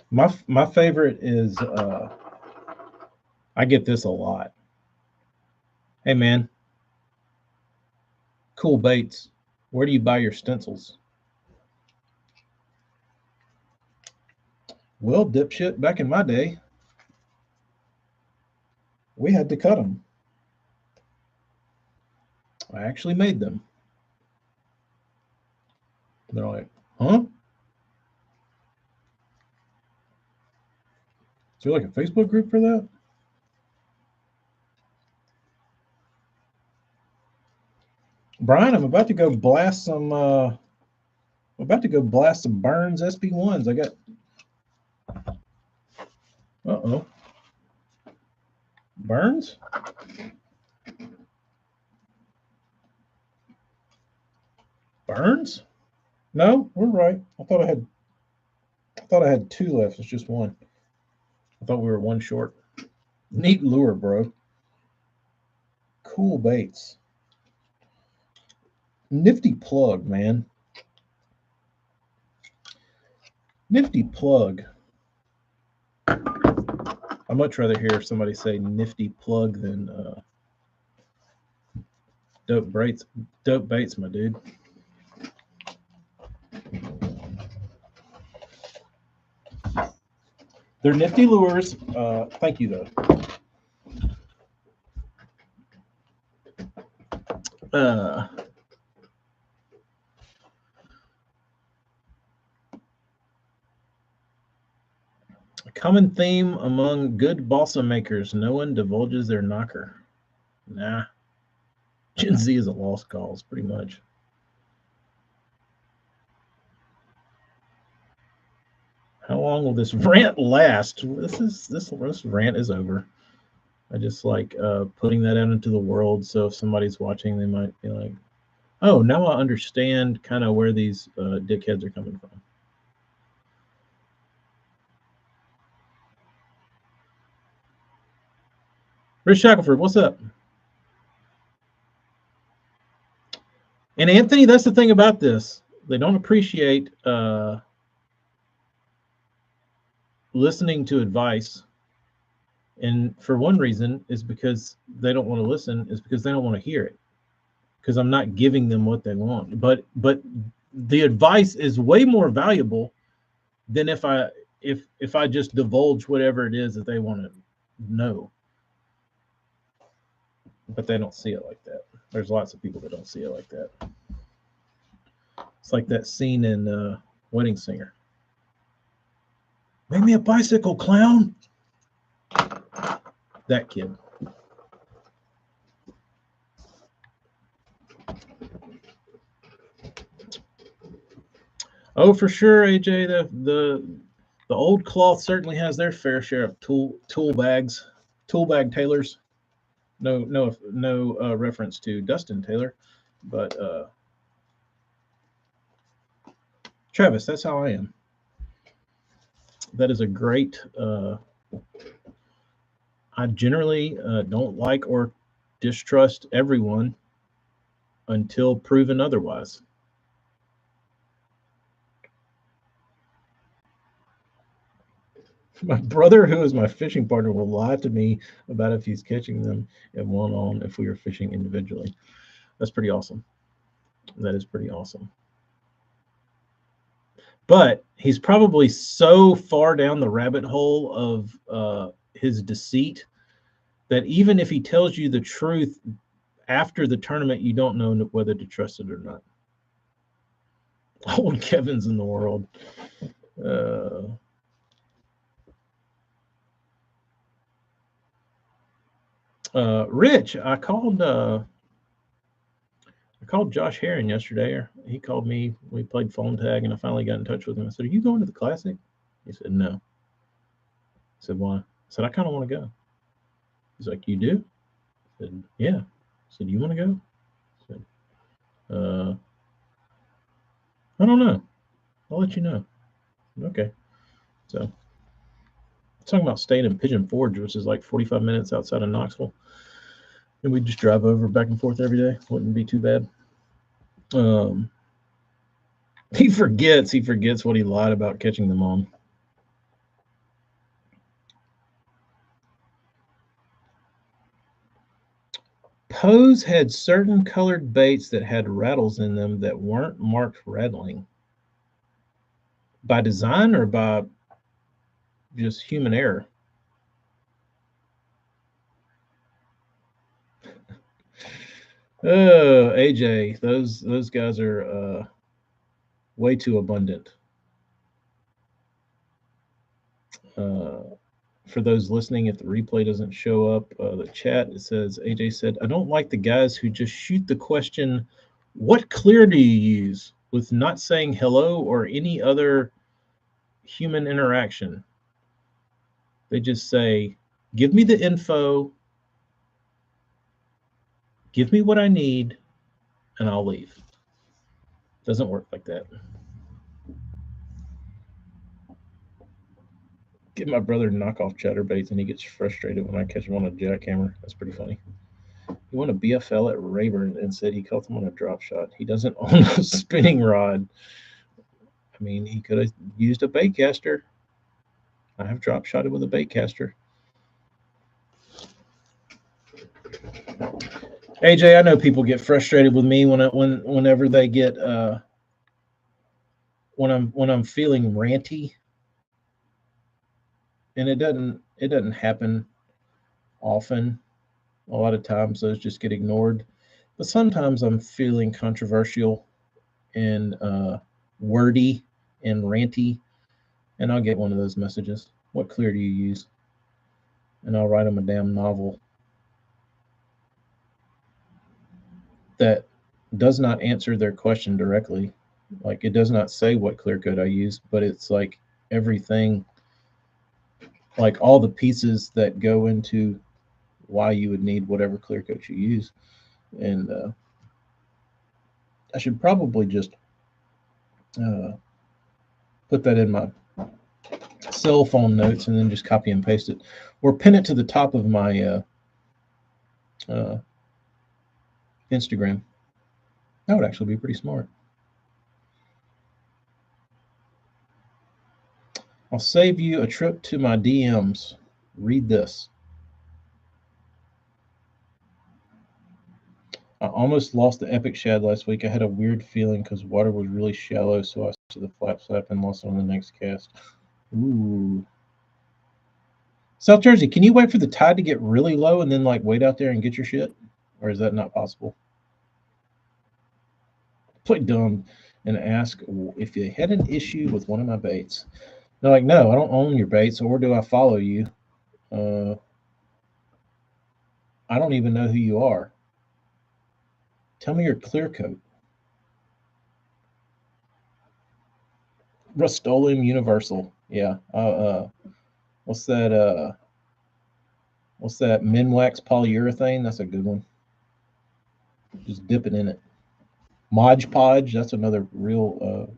My favorite is I get this a lot. Hey man, cool baits. Where do you buy your stencils? Well, dipshit, back in my day, we had to cut them. I actually made them. They're like, huh? Is there like a Facebook group for that? Brian, I'm about to go blast some Burns SP1s. I got uh-oh. Burns? Burns? No, we're right. I thought I had two left. It's just one. I thought we were one short. Neat lure, bro. Cool baits. Nifty plug, man. Nifty plug. I'd much rather hear somebody say nifty plug than dope baits. Dope baits, my dude. They're nifty lures. Thank you, though. A common theme among good balsa makers: no one divulges their knocker. Nah. Gen Z is a lost cause, pretty much. How long will this rant last? This rant is over. I just like putting that out into the world, so if somebody's watching, they might be like, "Oh, now I understand kind of where these dickheads are coming from." Rich Shackelford, what's up? And Anthony, that's the thing about this. They don't appreciate listening to advice. And for one reason is because they don't want to listen, is because they don't want to hear it. Because I'm not giving them what they want. But the advice is way more valuable than if I just divulge whatever it is that they want to know. But they don't see it like that. There's lots of people that don't see it like that. It's like that scene in Wedding Singer. Make me a bicycle, clown. That kid. Oh, for sure, AJ. The old cloth certainly has their fair share of tool bag tailors. No reference to Dustin Taylor, but Travis, that's how I am. That is a great. I generally don't like or distrust everyone until proven otherwise. My brother, who is my fishing partner, will lie to me about if he's catching them in one on if we are fishing individually. That's pretty awesome. That is pretty awesome. But he's probably so far down the rabbit hole of his deceit that even if he tells you the truth after the tournament, you don't know whether to trust it or not. Old Kevin's in the world. Rich, I called Josh Heron yesterday. He called me. We played phone tag, and I finally got in touch with him. I said, "Are you going to the Classic?" He said, "No." I said, "Why?" I said, "I kind of want to go." He's like, "You do?" I said, "Yeah." I said, "You want to go?" I said, "I don't know. I'll let you know." Okay. So, talking about staying in Pigeon Forge, which is like 45 minutes outside of Knoxville. And we just drive over back and forth every day. Wouldn't be too bad. He forgets what he lied about catching them on. Pose had certain colored baits that had rattles in them that weren't marked rattling. By design or by just human error? Oh, AJ, those guys are way too abundant. For those listening, if the replay doesn't show up, the chat, it says, AJ said, "I don't like the guys who just shoot the question, 'What clear do you use?' with not saying hello or any other human interaction. They just say, 'Give me the info, give me what I need, and I'll leave.'" Doesn't work like that. Get my brother to knock off chatterbaits, and he gets frustrated when I catch him on a jackhammer. That's pretty funny. He won a BFL at Rayburn and said he caught them on a drop shot. He doesn't own a spinning rod. I mean, he could have used a bait caster. I have drop shotted with a bait caster. AJ, I know people get frustrated with me whenever they get when I'm feeling ranty, and it doesn't happen often. A lot of times those just get ignored, but sometimes I'm feeling controversial and wordy and ranty, and I'll get one of those messages. "What clear do you use?" And I'll write them a damn novel that does not answer their question directly. Like, it does not say what clear coat I use, but it's like everything, like all the pieces that go into why you would need whatever clear coat you use. And I should probably just put that in my cell phone notes and then just copy and paste it, or pin it to the top of my Instagram. That would actually be pretty smart. I'll save you a trip to my DMs. Read this. I almost lost the epic shad last week. I had a weird feeling because water was really shallow, so I to the flap slap and lost it on the next cast. Ooh. South Jersey, can you wait for the tide to get really low and then like wait out there and get your shit? Or is that not possible? Play dumb and ask if they had an issue with one of my baits. They're like, no, I don't own your baits, or do I follow you? Uh, I don't even know who you are. Tell me your clear coat. Rust-Oleum Universal. Yeah. What's that? What's that? Minwax polyurethane. That's a good one. Just dip it in it. Mod Podge. That's another real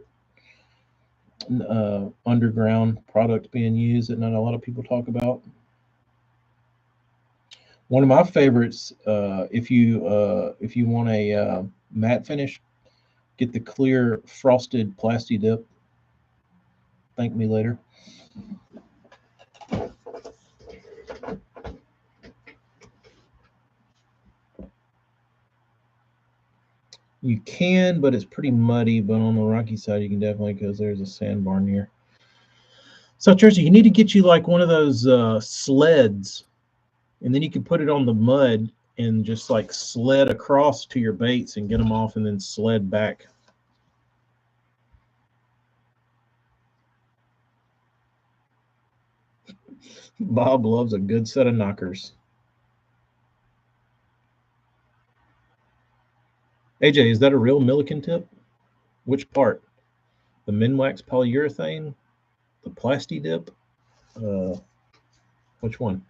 underground product being used that not a lot of people talk about. One of my favorites, if you want a matte finish, get the clear frosted Plasti Dip. Thank me later. You can, but it's pretty muddy. But on the rocky side, you can definitely, because there's a sandbar near. So, Jersey, you need to get you like one of those sleds, and then you can put it on the mud and just like sled across to your baits and get them off, and then sled back. Bob loves a good set of knockers. AJ, is that a real Milliken tip? Which part? The Minwax polyurethane? The Plasti Dip? Which one?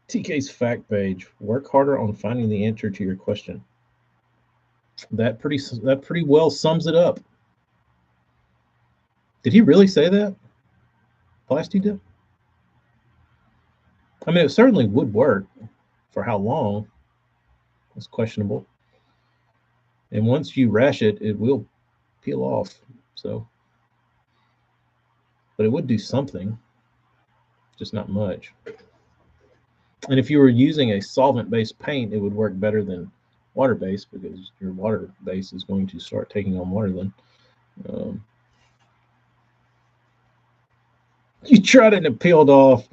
TK's fact page. Work harder on finding the answer to your question. That pretty well sums it up. Did he really say that? Plasti Dip? I mean, it certainly would work. For how long? It's questionable. And once you rash it, it will peel off. So, but it would do something, just not much. And if you were using a solvent-based paint, it would work better than water-based because your water base is going to start taking on water then. You tried it and it peeled off.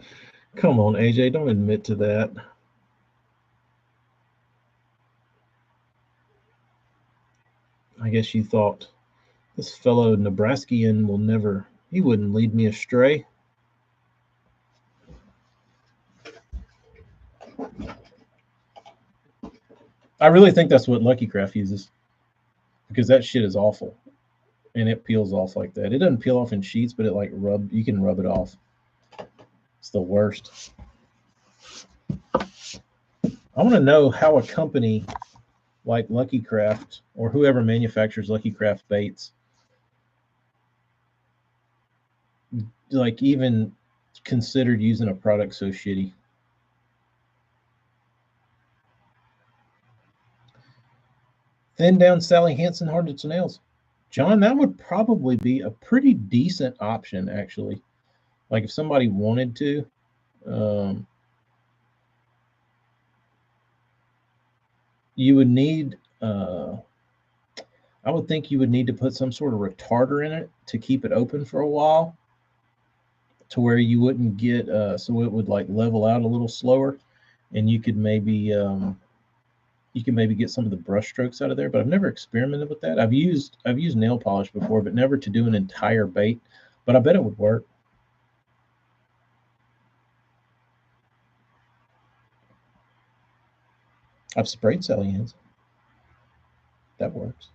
Come on, AJ, don't admit to that. I guess you thought this fellow Nebraskian will never, he wouldn't lead me astray. I really think that's what Lucky Craft uses because that shit is awful. And it peels off like that. It doesn't peel off in sheets, but it like you can rub it off. It's the worst. I want to know how a company like Lucky Craft or whoever manufactures Lucky Craft baits like even considered using a product so shitty. Thin down Sally Hansen hard to nails. John, that would probably be a pretty decent option, actually. Like if somebody wanted to, you would need. I would think you would need to put some sort of retarder in it to keep it open for a while, to where you wouldn't get so it would like level out a little slower, and you could maybe get some of the brush strokes out of there. But I've never experimented with that. I've used nail polish before, but never to do an entire bait. But I bet it would work. I've sprayed Sally Hansen. That works.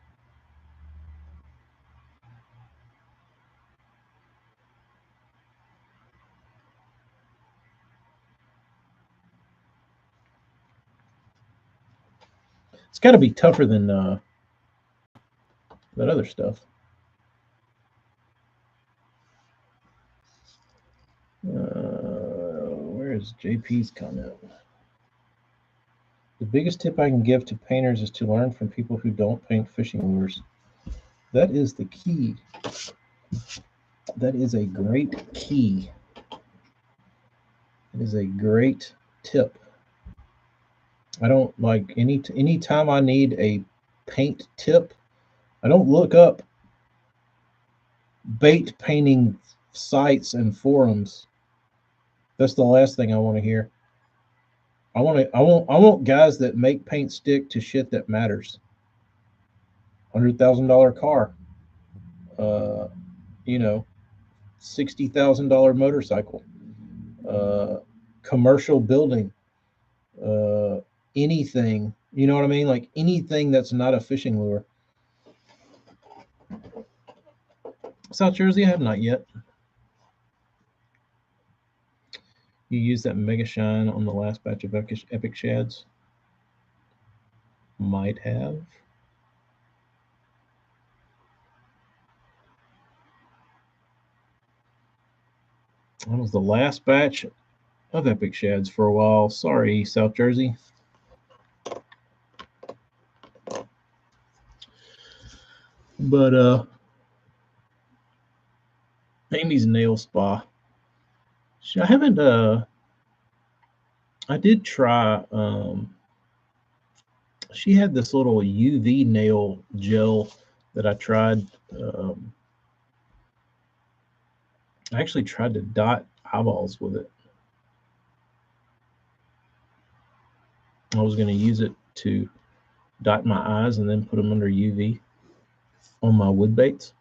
It's got to be tougher than that other stuff. is JP's comment? The biggest tip I can give to painters is to learn from people who don't paint fishing lures. That is the key. That is a great key. It is a great tip. I don't like any time I need a paint tip, I don't look up bait painting sites and forums. That's the last thing I want to hear. I want guys that make paint stick to shit that matters. $100,000 car, uh, you know, $60,000 motorcycle, commercial building, uh, anything. You know what I mean? Like anything that's not a fishing lure. South Jersey, I have not yet. You used that Mega Shine on the last batch of Epic Shads? Might have. That was the last batch of Epic Shads for a while. Sorry, South Jersey. But Amy's Nail Spa. I haven't I did try she had this little UV nail gel that I tried. I actually tried to dot eyeballs with it. I was going to use it to dot my eyes and then put them under UV on my wood baits.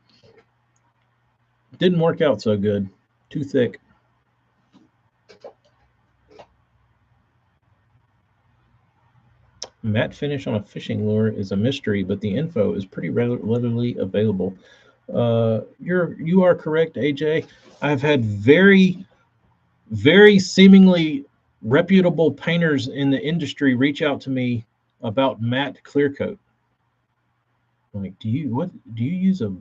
Didn't work out so good. Too thick. Matte finish on a fishing lure is a mystery, but the info is pretty readily available. You are correct, AJ. I've had very seemingly reputable painters in the industry reach out to me about matte clear coat. Like, do you use a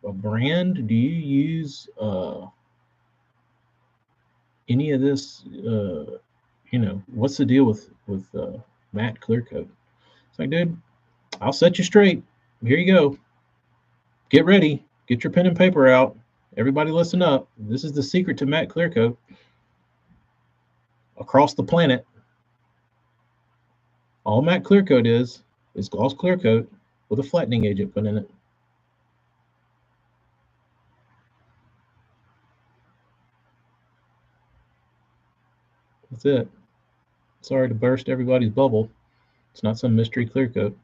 brand? Do you use any of this? What's the deal with matte clear coat? It's like, dude, I'll set you straight. Here you go. Get ready. Get your pen and paper out. Everybody listen up. This is the secret to matte clear coat across the planet. All matte clear coat is gloss clear coat with a flattening agent put in it. That's it. Sorry to burst everybody's bubble. It's not some mystery clear coat.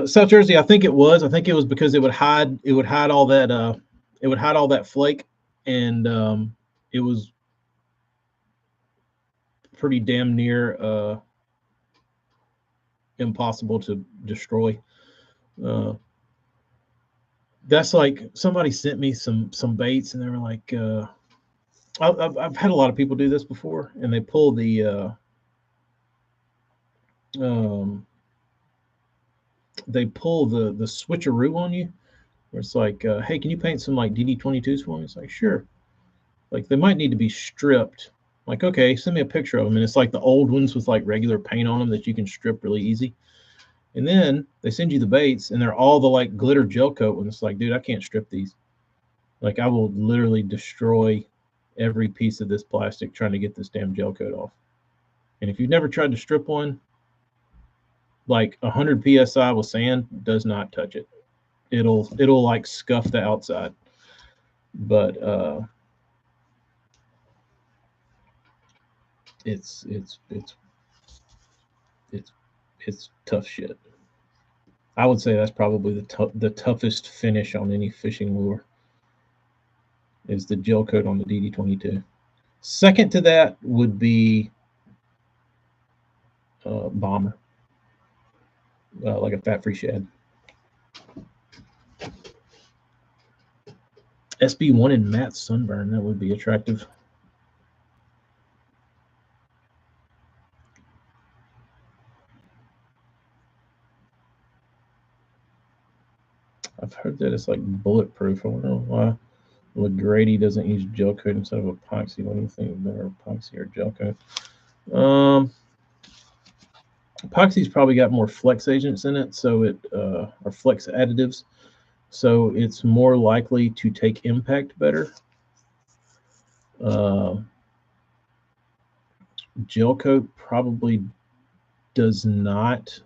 South Jersey, I think it was. I think it was because it would hide all that flake, and it was pretty damn near impossible to destroy. That's like somebody sent me some baits, and they were like, I've had a lot of people do this before, and they pull the switcheroo on you, where it's like, hey, can you paint some like DD22s for me? It's like, sure. Like they might need to be stripped. Like, okay, send me a picture of them. And it's like the old ones with like regular paint on them that you can strip really easy. And then they send you the baits, and they're all the like glitter gel coat ones. It's like, dude, I can't strip these. Like I will literally destroy every piece of this plastic trying to get this damn gel coat off. And if you've never tried to strip one, like 100 psi with sand does not touch it. It'll like scuff the outside. But it's tough shit. I would say that's probably the toughest finish on any fishing lure is the gel coat on the DD22. Second to that would be bomber, like a fat-free shad. SB1 and matte sunburn, that would be attractive. I've heard that it's like bulletproof. I wonder why LaGrady doesn't use gel coat instead of epoxy. What do you think, better epoxy or gel coat? Epoxy's probably got more flex agents in it, so it or flex additives, so it's more likely to take impact better. Gel coat probably does not.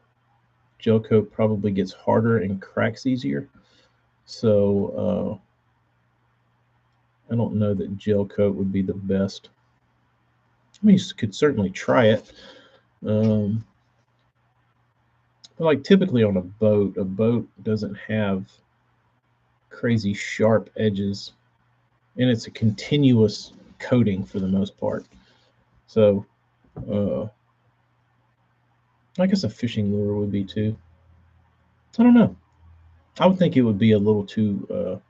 Gel coat probably gets harder and cracks easier. So I don't know that gel coat would be the best. I mean, you could certainly try it. Like typically on a boat doesn't have crazy sharp edges, and it's a continuous coating for the most part. So I guess a fishing lure would be too. I don't know. I would think it would be a little too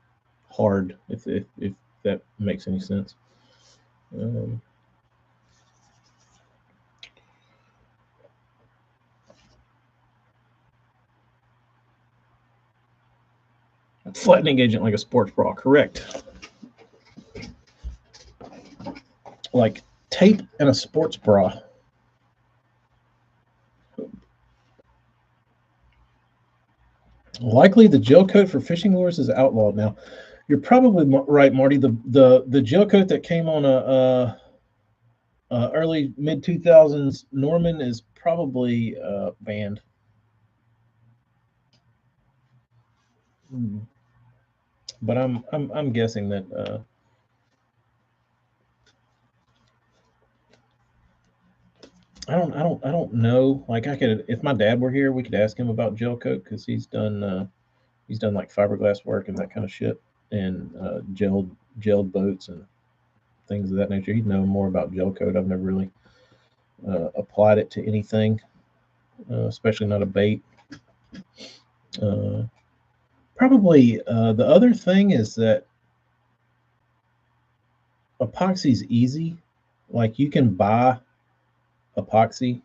hard if that makes any sense. Um, Flattening agent like a sports bra, correct? Like tape and a sports bra. Likely, the gel coat for fishing lures is outlawed now. You're probably right, Marty. The gel coat that came on a early mid 2000s Norman is probably banned. But I'm guessing that I don't know. Like I could, if my dad were here, we could ask him about gel coat because he's done like fiberglass work and that kind of shit, and gelled boats and things of that nature. He'd know more about gel coat. I've never really applied it to anything, especially not a bait. Uh, Probably the other thing is that epoxy's easy. Like you can buy epoxy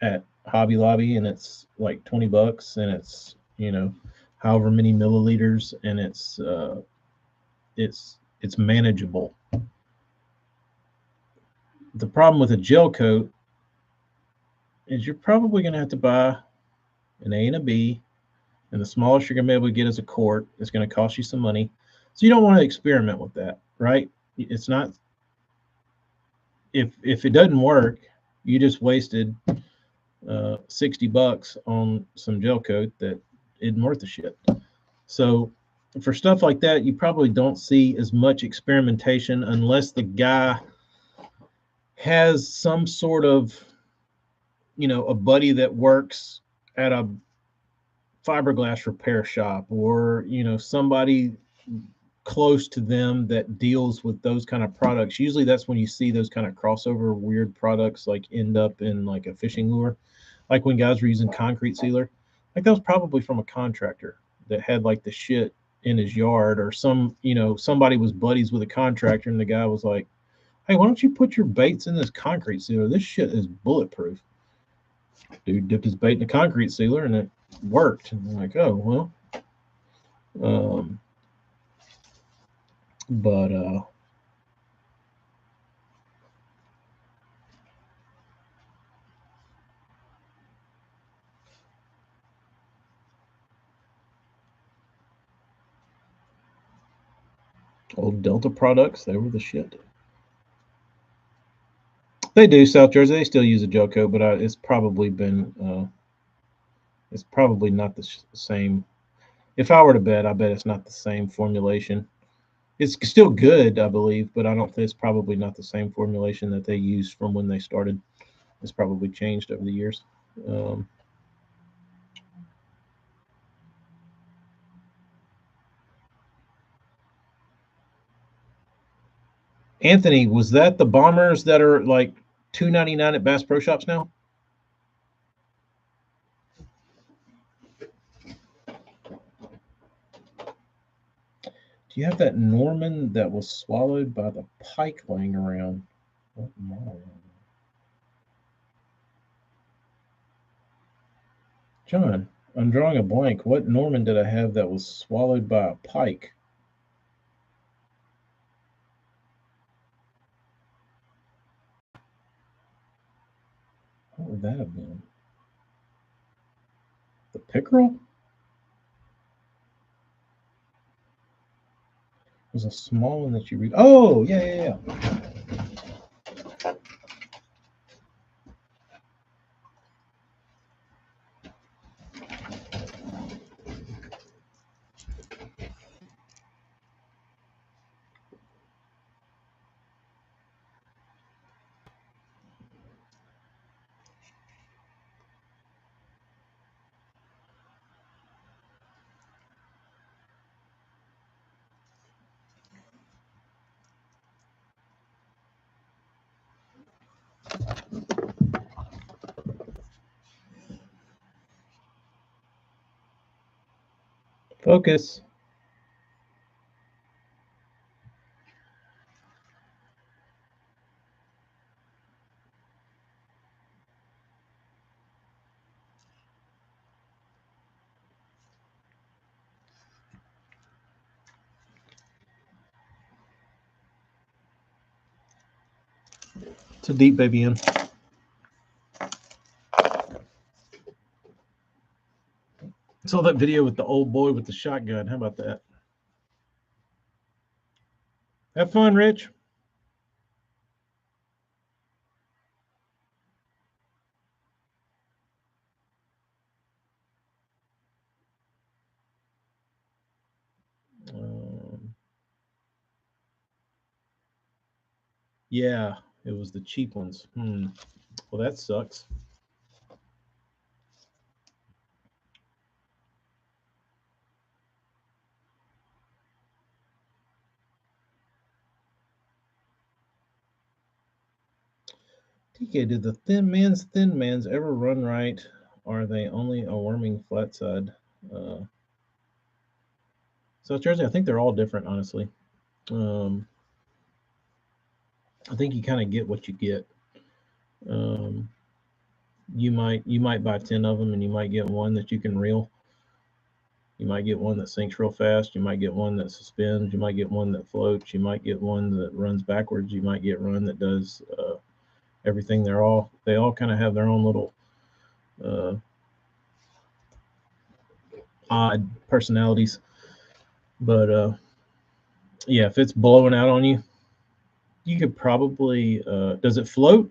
at Hobby Lobby and it's like $20 and it's, however many milliliters, and it's manageable. The problem with a gel coat is you're probably going to have to buy an A and a B, and the smallest you're going to be able to get is a quart. It's going to cost you some money. So you don't want to experiment with that, right? It's not, if it doesn't work, you just wasted $60 on some gel coat that isn't worth a shit. So for stuff like that, you probably don't see as much experimentation unless the guy has some sort of, a buddy that works at a fiberglass repair shop, or, somebody close to them that deals with those kind of products. Usually that's when you see those kind of crossover weird products like end up in like a fishing lure. Like when guys were using concrete sealer, like that was probably from a contractor that had like the shit in his yard, or somebody was buddies with a contractor and the guy was like, hey, why don't you put your baits in this concrete sealer? This shit is bulletproof. Dude dipped his bait in a concrete sealer and it worked. And I'm like, oh, well. But old Delta products, they were the shit. They do, South Jersey. They still use a gel coat, but it's probably it's probably not the same. If I were to bet, I bet it's not the same formulation. It's still good, I believe, but I don't think it's probably not the same formulation that they used from when they started. It's probably changed over the years. Anthony, was that the bombers that are like $2.99 at Bass Pro Shops now? Do you have that Norman that was swallowed by the pike laying around? What model? John, I'm drawing a blank. What Norman did I have that was swallowed by a pike? What would that have been? The pickerel? It was a small one that you read. Oh, yeah, yeah, yeah. Focus. It's a deep baby in. Saw that video with the old boy with the shotgun. How about that? Have fun, Rich. Yeah, it was the cheap ones. Well, that sucks. TK, did the thin mans ever run right? Or are they only a worming flat side? South Jersey, I think they're all different, honestly. I think you kind of get what you get. Um, you might buy 10 of them, and you might get one that you can reel. You might get one that sinks real fast. You might get one that suspends. You might get one that floats. You might get one that runs backwards. You might get one that does everything. They all kind of have their own little uh, odd personalities. But yeah, if it's blowing out on you, you could probably. Does it float?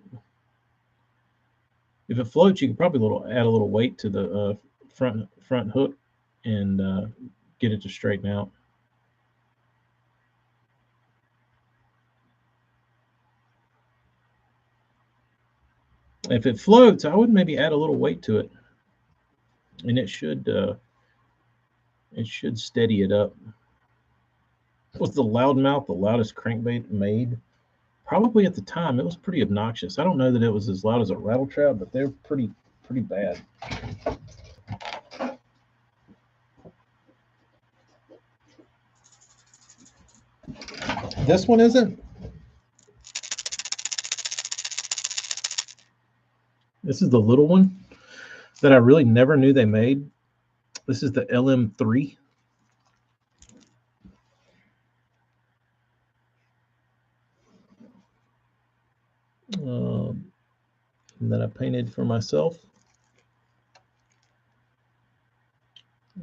If it floats, you could probably add a little weight to the front hook and get it to straighten out. If it floats, I would maybe add a little weight to it, and it should steady it up. Was the loudmouth the loudest crankbait made? Probably at the time. It was pretty obnoxious. I don't know that it was as loud as a rattle trap, but they're pretty bad. This one isn't. This is the little one that I really never knew they made. This is the LM3. That I painted for myself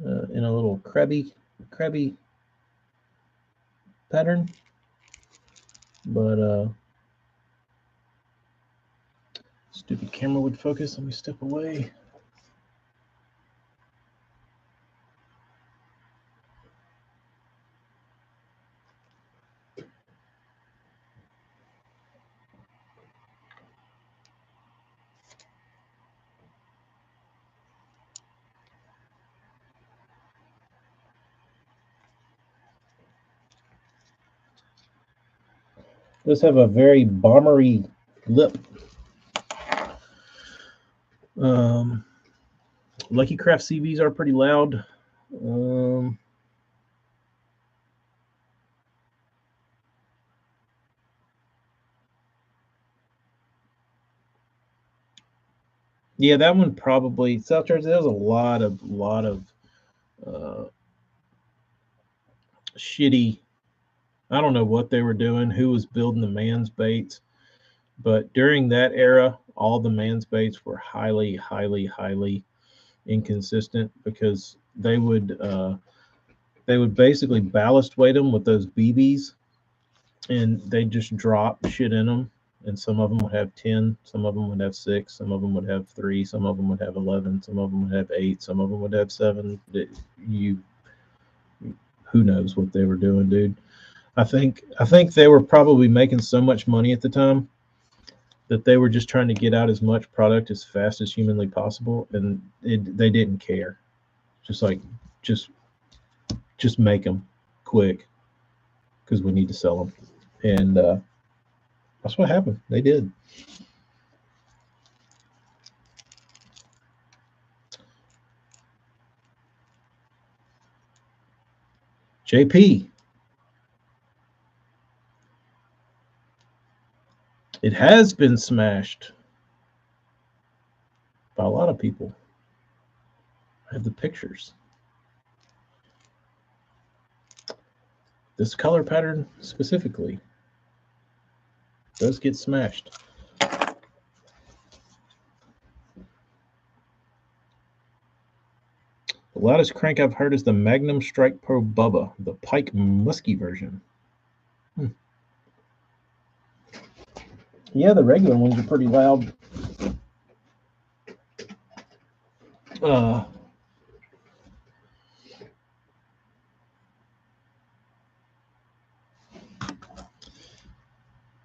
in a little crabby pattern. But stupid camera would focus. Let me step away. Does have a very bombery lip. Lucky Craft CVs are pretty loud. Yeah, that one probably South Jersey. There was a lot of shitty. I don't know what they were doing, who was building the man's baits, but during that era, all the man's baits were highly inconsistent because they would basically ballast weight them with those BBs, and they just drop shit in them. And some of them would have 10, some of them would have 6, some of them would have 3, some of them would have 11, some of them would have 8, some of them would have 7. You, who knows what they were doing, dude? I think they were probably making so much money at the time that they were just trying to get out as much product as fast as humanly possible, and they didn't care. Just like just just make them quick because we need to sell them, and that's what happened. They did. JP, it has been smashed by a lot of people. I have the pictures. This color pattern specifically does get smashed. The loudest crank I've heard is the Magnum Strike Pro Bubba, the Pike Muskie version. Yeah, the regular ones are pretty loud. Uh,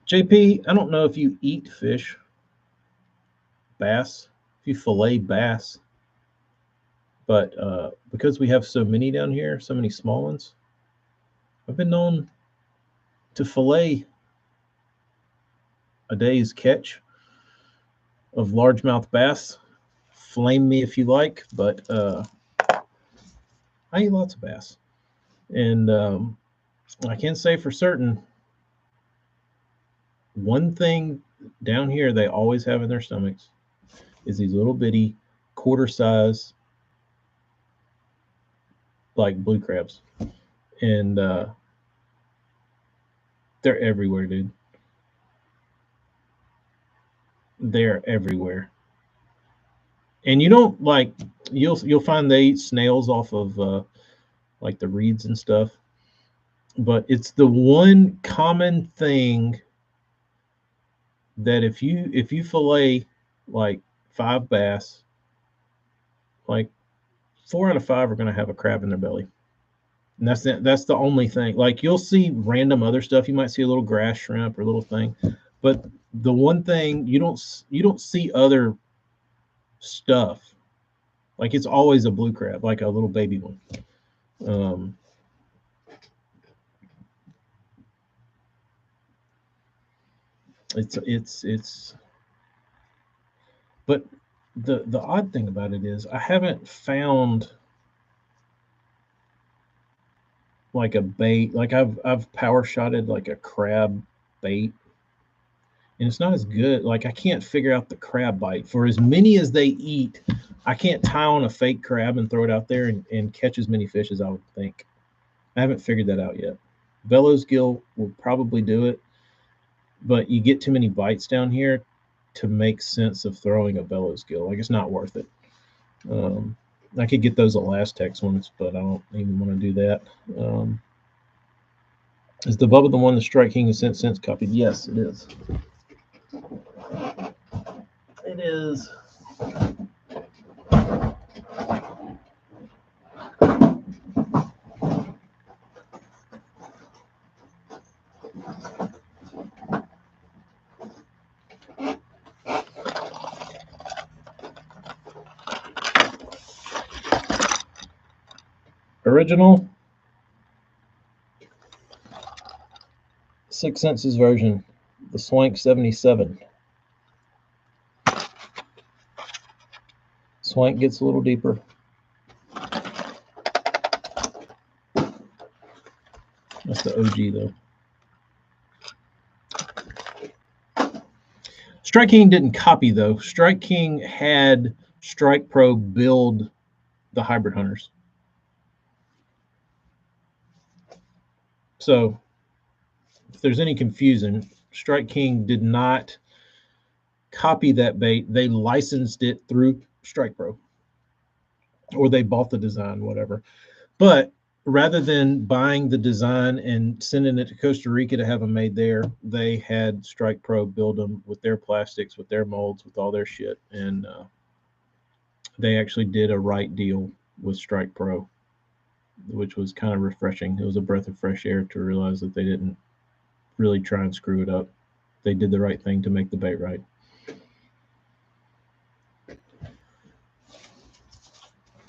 JP, I don't know if you eat fish, bass, if you fillet bass, but because we have so many down here, so many small ones, I've been known to fillet a day's catch of largemouth bass. Flame me if you like, but I eat lots of bass. And I can say for certain, one thing down here they always have in their stomachs is these little bitty quarter size like blue crabs, and they're everywhere, dude. They're everywhere, and you don't like you'll find they eat snails off of like the reeds and stuff, but it's the one common thing that if you fillet like 5 bass, like 4 out of 5 are going to have a crab in their belly. And that's the only thing. Like you'll see random other stuff. You might see a little grass shrimp or a little thing, but the one thing you don't see other stuff. Like it's always a blue crab, like a little baby one. Um, it's. But the odd thing about it is I haven't found like a bait. Like I've power shotted like a crab bait, and it's not as good. Like I can't figure out the crab bite for as many as they eat. I can't tie on a fake crab and throw it out there and catch as many fish as I would think. I haven't figured that out yet. Bellows gill will probably do it, but you get too many bites down here to make sense of throwing a bellows gill. Like it's not worth it. Um, I could get those Elastex ones, but I don't even want to do that. Is the Bubba the one the Strike King has since copied? Yes, it is. It is. Original 6 Senses version, the Swank 77. Swank gets a little deeper. That's the OG though. Strike King didn't copy though. Strike King had Strike Pro build the hybrid hunters. So if there's any confusion, Strike King did not copy that bait. They licensed it through Strike Pro, or they bought the design, whatever. But rather than buying the design and sending it to Costa Rica to have them made there, they had Strike Pro build them with their plastics, with their molds, with all their shit. And they actually did a right deal with Strike Pro, which was kind of refreshing. It was a breath of fresh air to realize that they didn't really try and screw it up. They did the right thing to make the bait right.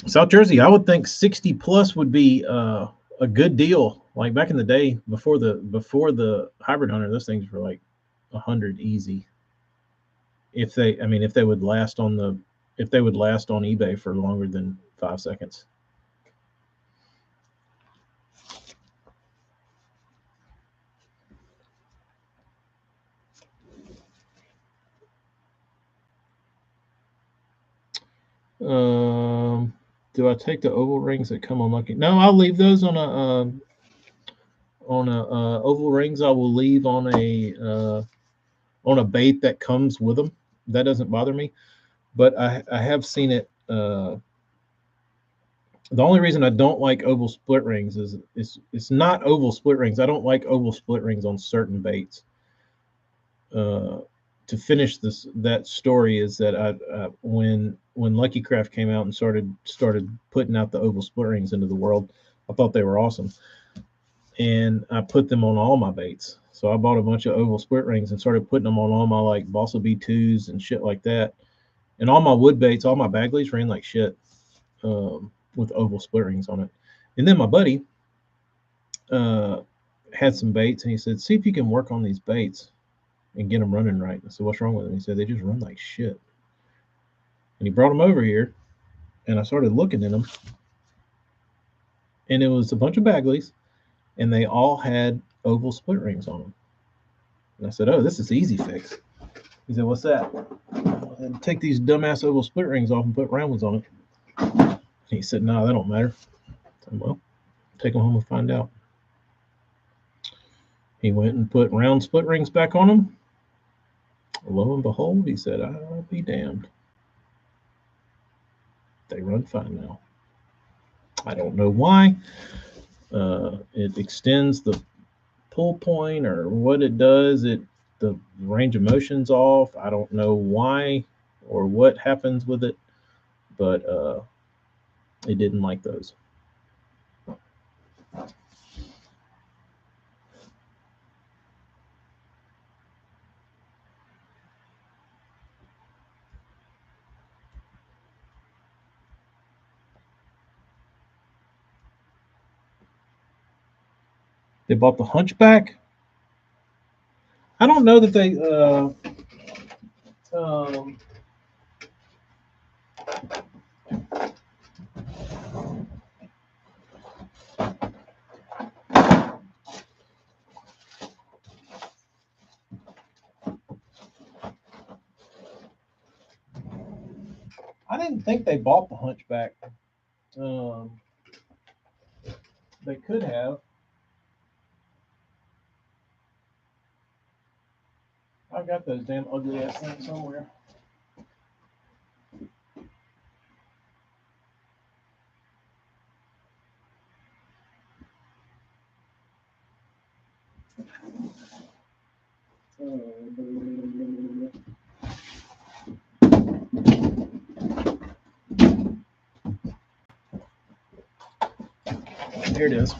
South Jersey, I would think 60 plus would be a good deal. Like back in the day, before the hybrid hunter, those things were like 100 easy. If they would last on eBay for longer than 5 seconds. Do I take the oval rings that come on lucky? No, I'll leave those on a oval rings. I will leave on a bait that comes with them. That doesn't bother me. But I have seen it. The only reason I don't like oval split rings is it's not oval split rings. I don't like oval split rings on certain baits. To finish that story is that when Lucky Craft came out and started putting out the oval split rings into the world, I thought they were awesome, and I put them on all my baits. So I bought a bunch of oval split rings and started putting them on all my like Balsa B2s and shit like that, and all my wood baits, all my Bagleys ran like shit with oval split rings on it. And then my buddy had some baits, and he said, "See if you can work on these baits and get them running right." I said, "What's wrong with them?" He said, "They just run like shit." And he brought them over here, and I started looking at them, and it was a bunch of Bagleys, and they all had oval split rings on them. And I said, "Oh, this is easy fix." He said, "What's that?" And take these dumbass oval split rings off and put round ones on it. And he said, "No, that don't matter." I said, "Well, take them home and find out." He went and put round split rings back on them. Lo and behold, he said, "I'll be damned. They run fine now." I don't know why. It extends the pull point or what it does. The range of motion's off. I don't know why or what happens with it, but it didn't like those. They bought the Hunchback. I don't know that they. I didn't think they bought the Hunchback. They could have. I've got those damn ugly ass things somewhere. Here it is.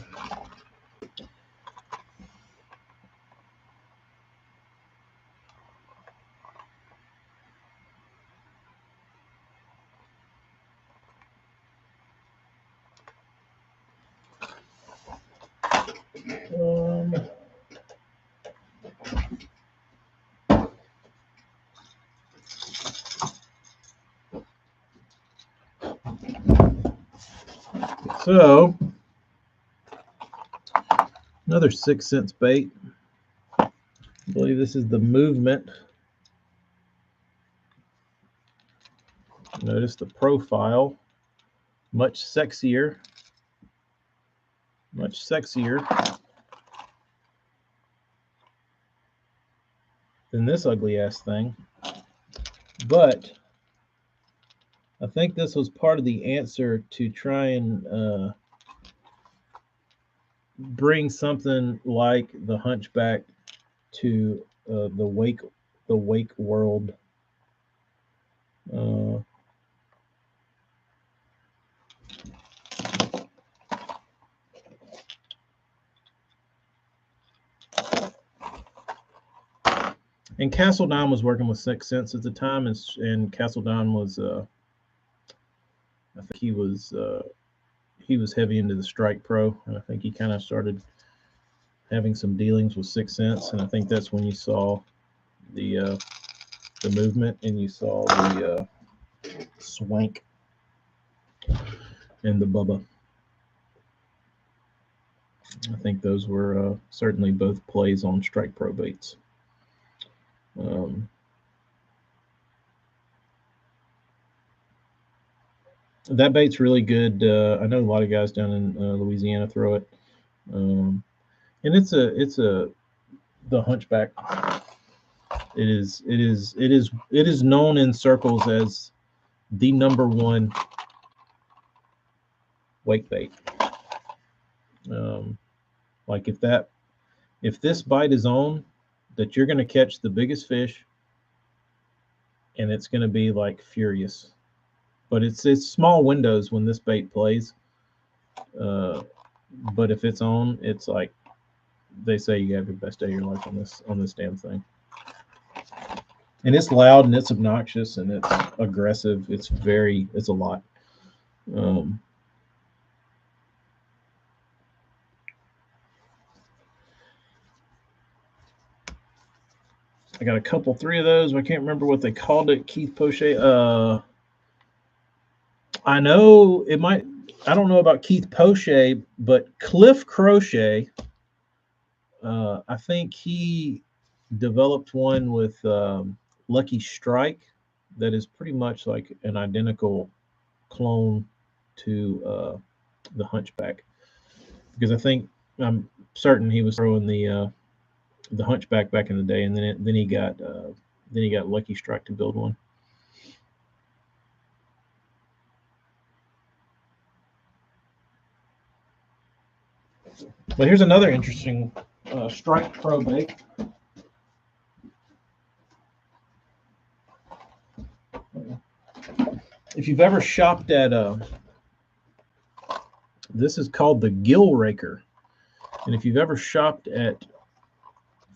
So, another 6 cents bait. I believe this is the Movement Notice the profile, much sexier than this ugly ass thing. But I think this was part of the answer to try and bring something like the Hunchback to the wake world. And Castle Don was working with 6th Sense at the time, and Castle Don was, I think he was heavy into the Strike Pro, and I think he kind of started having some dealings with 6th Sense, and I think that's when you saw the movement and you saw the swank and the bubba. I think those were certainly both plays on Strike Pro baits. That bait's really good. I know a lot of guys down in Louisiana throw it, and it's the Hunchback. It is known in circles as the #1 wake bait. Like if this bite is on, that you're going to catch the biggest fish, and it's going to be like furious. But it's small windows when this bait plays. But if it's on, it's like they say you have your best day of your life on this damn thing. And it's loud and it's obnoxious and it's aggressive. It's a lot. I got a couple, 3 of those. I can't remember what they called it. Keith Poche. I know it might. I don't know about Keith Poche, but Cliff Crochet. I think he developed one with Lucky Strike that is pretty much like an identical clone to the Hunchback, because I'm certain he was throwing the Hunchback back in the day, and then he got Lucky Strike to build one. But here's another interesting Strike Pro bait. If you've ever shopped at this is called the Gill Raker, and if you've ever shopped at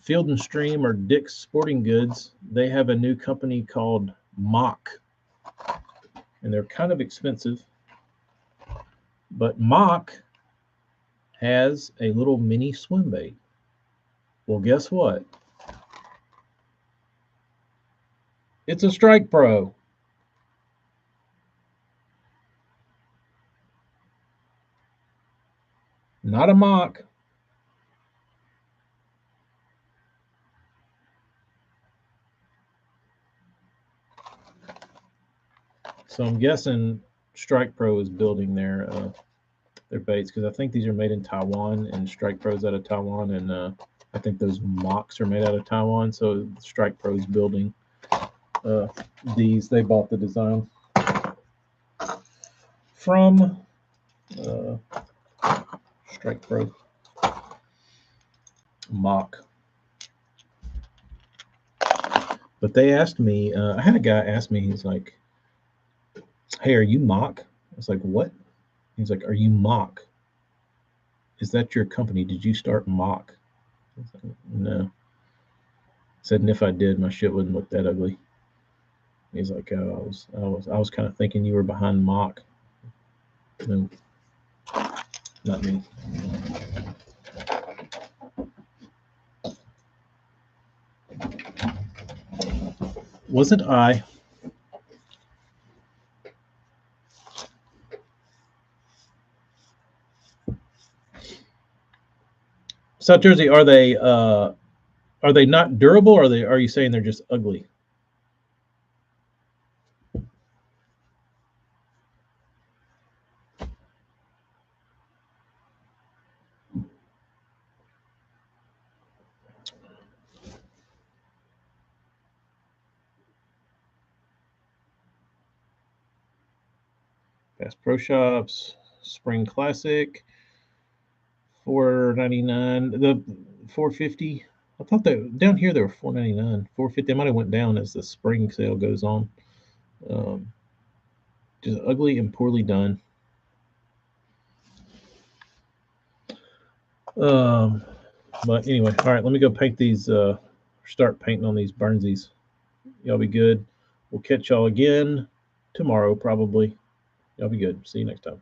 Field and Stream or Dick's Sporting Goods, they have a new company called Mock, and they're kind of expensive, but Mock has a little mini swim bait. Well, guess what? It's a Strike Pro. Not a Mock. So I'm guessing Strike Pro is building their baits, because I think these are made in Taiwan, and Strike Pro's out of Taiwan, and I think those Mocks are made out of Taiwan. So Strike Pro's building these. They bought the design from Strike Pro. Mock. But they asked me, I had a guy ask me, he's like, hey, are you Mock? I was like, what? He's like, are you Mock? Is that your company? Did you start Mock? I was like, no. I said, and if I did, my shit wouldn't look that ugly. He's like, oh, I was kind of thinking you were behind Mock. No, not me. Wasn't I? South Jersey, are they not durable, or are you saying they're just ugly? Bass Pro Shops, Spring Classic, $4.99. The $4.50. I thought that down here they were $4.99, $4.50. They might have went down as the spring sale goes on. Just ugly and poorly done. But anyway, all right. Let me go paint these. Start painting on these Burnsies. Y'all be good. We'll catch y'all again tomorrow, probably. Y'all be good. See you next time.